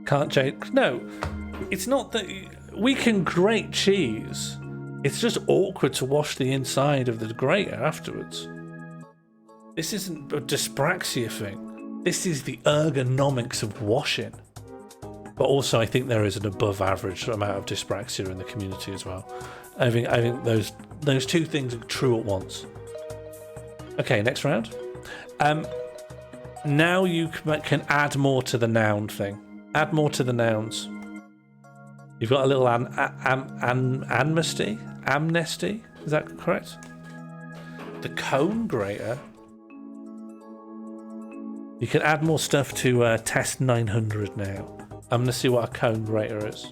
Can't change. No, it's not that we can grate cheese. It's just awkward to wash the inside of the grater afterwards. This isn't a dyspraxia thing. This is the ergonomics of washing. But also, I think there is an above average amount of dyspraxia in the community as well. I think those two things are true at once. Okay, next round. Now you can add more to the noun thing. Add more to the nouns. You've got a little amnesty. Is that correct? The cone grater. You can add more stuff to test 900 now. I'm going to see what a cone grater is.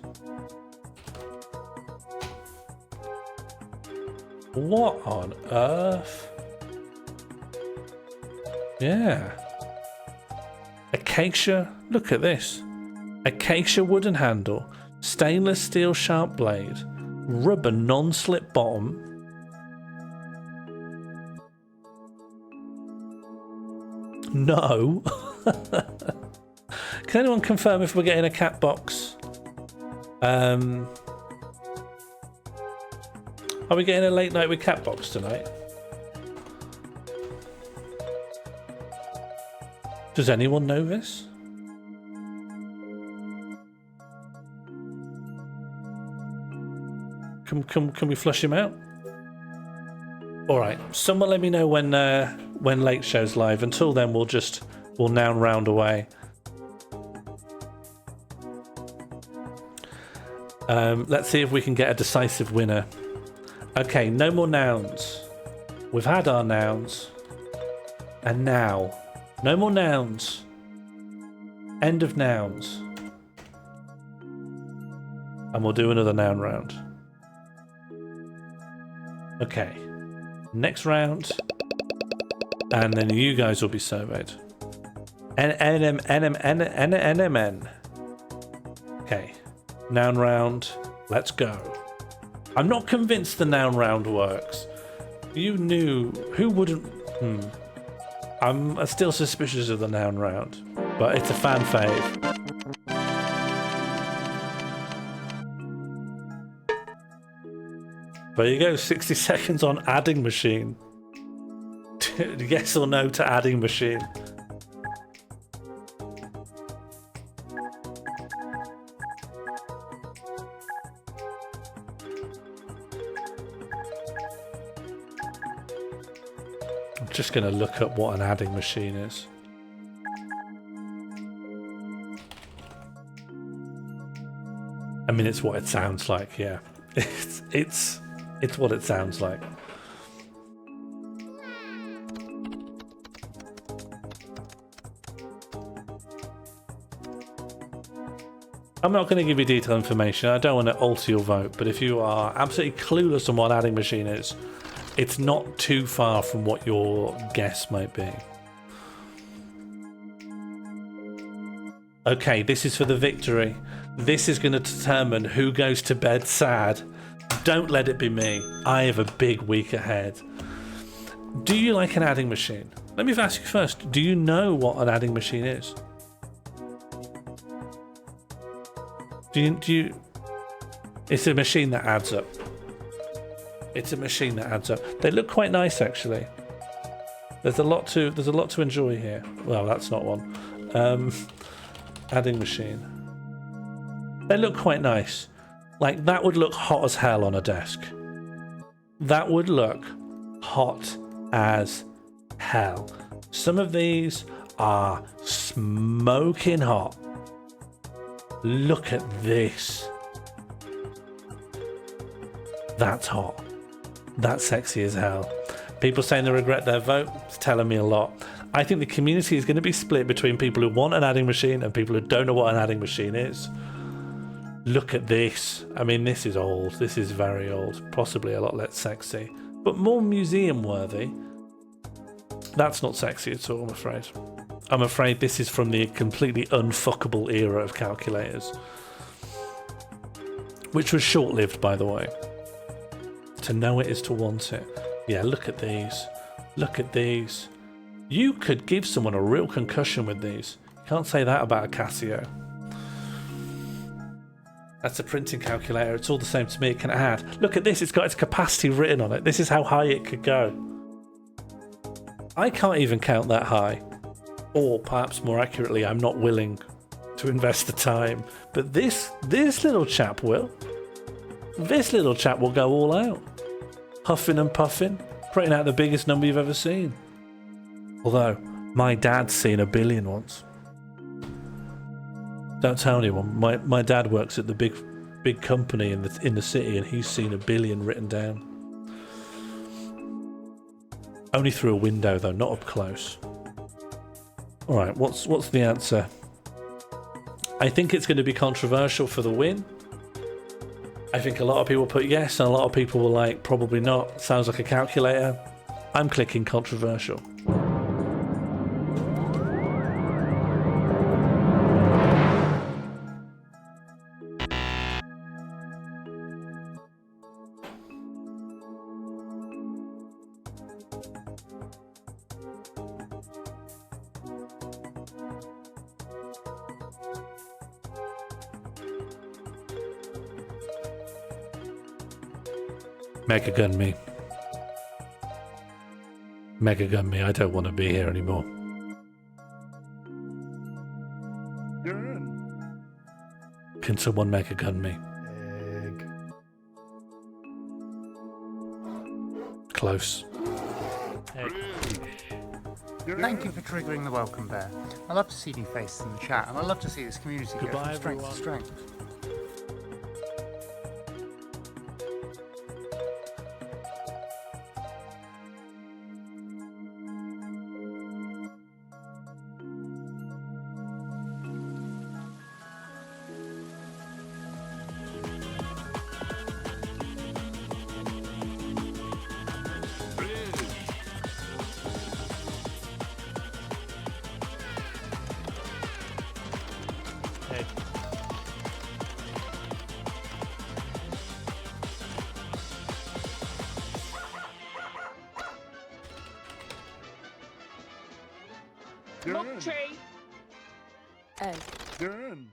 What on earth? Yeah. Acacia. Look at this. Acacia wooden handle. Stainless steel sharp blade. Rubber non-slip bottom. No. Can anyone confirm if we're getting a cat box? Are we getting a late night with cat box tonight? Does anyone know this? Can we flush him out? All right. Someone let me know when late show's live. Until then, we'll now round away. Let's see if we can get a decisive winner. Okay, no more nouns. We've had our nouns. And now, no more nouns. End of nouns. And we'll do another noun round. Okay. Next round. And then you guys will be surveyed. NMN. Okay. Noun round. Let's go. I'm not convinced the noun round works. You knew. Who wouldn't? I'm still suspicious of the noun round. But it's a fan fave. There you go. 60 seconds on adding machine. Yes or no to adding machine? I'm just going to look up what an adding machine is. I mean, it's what it sounds like, yeah. It's what it sounds like. I'm not going to give you detailed information. I don't want to alter your vote, but if you are absolutely clueless on what an adding machine is, it's not too far from what your guess might be. Okay, this is for the victory. This is going to determine who goes to bed sad. Don't let it be me. I have a big week ahead. Do you like an adding machine? Let me ask you first. Do you know what an adding machine is? Do you? It's a machine that adds up. It's a machine that adds up. They look quite nice, actually. There's a lot to enjoy here. Well, that's not one. Adding machine. They look quite nice. Like, that would look hot as hell on a desk. That would look hot as hell. Some of these are smoking hot. Look at this. That's hot. That's sexy as hell. People saying they regret their vote. It's telling me a lot. I think the community is going to be split between people who want an adding machine and people who don't know what an adding machine is. Look at this. I mean, this is old. This is very old. Possibly a lot less sexy. But more museum worthy. That's not sexy at all, I'm afraid. I'm afraid this is from the completely unfuckable era of calculators. Which was short-lived, by the way. To know it is to want it. Yeah, look at these. Look at these. You could give someone a real concussion with these. You can't say that about a Casio. That's a printing calculator. It's all the same to me. It can add. Look at this. It's got its capacity written on it. This is how high it could go. I can't even count that high. Or perhaps more accurately, I'm not willing to invest the time. But this little chap will. This little chap will go all out. Huffing and puffing. Printing out the biggest number you've ever seen. Although, my dad's seen 1 billion once. Don't tell anyone. My dad works at the big big company in the city, and he's seen 1 billion written down. Only through a window, though, not up close. All right, what's the answer? I think it's going to be controversial for the win. I think a lot of people put yes, and a lot of people were like, probably not. Sounds like a calculator. I'm clicking controversial. Mega gun me. Mega gun me. I don't want to be here anymore. Can someone mega gun me? Close. Thank you for triggering the welcome bear. I love to see new faces in the chat, and I love to see this community go from strength to strength. Smoke tree. Egg. Done.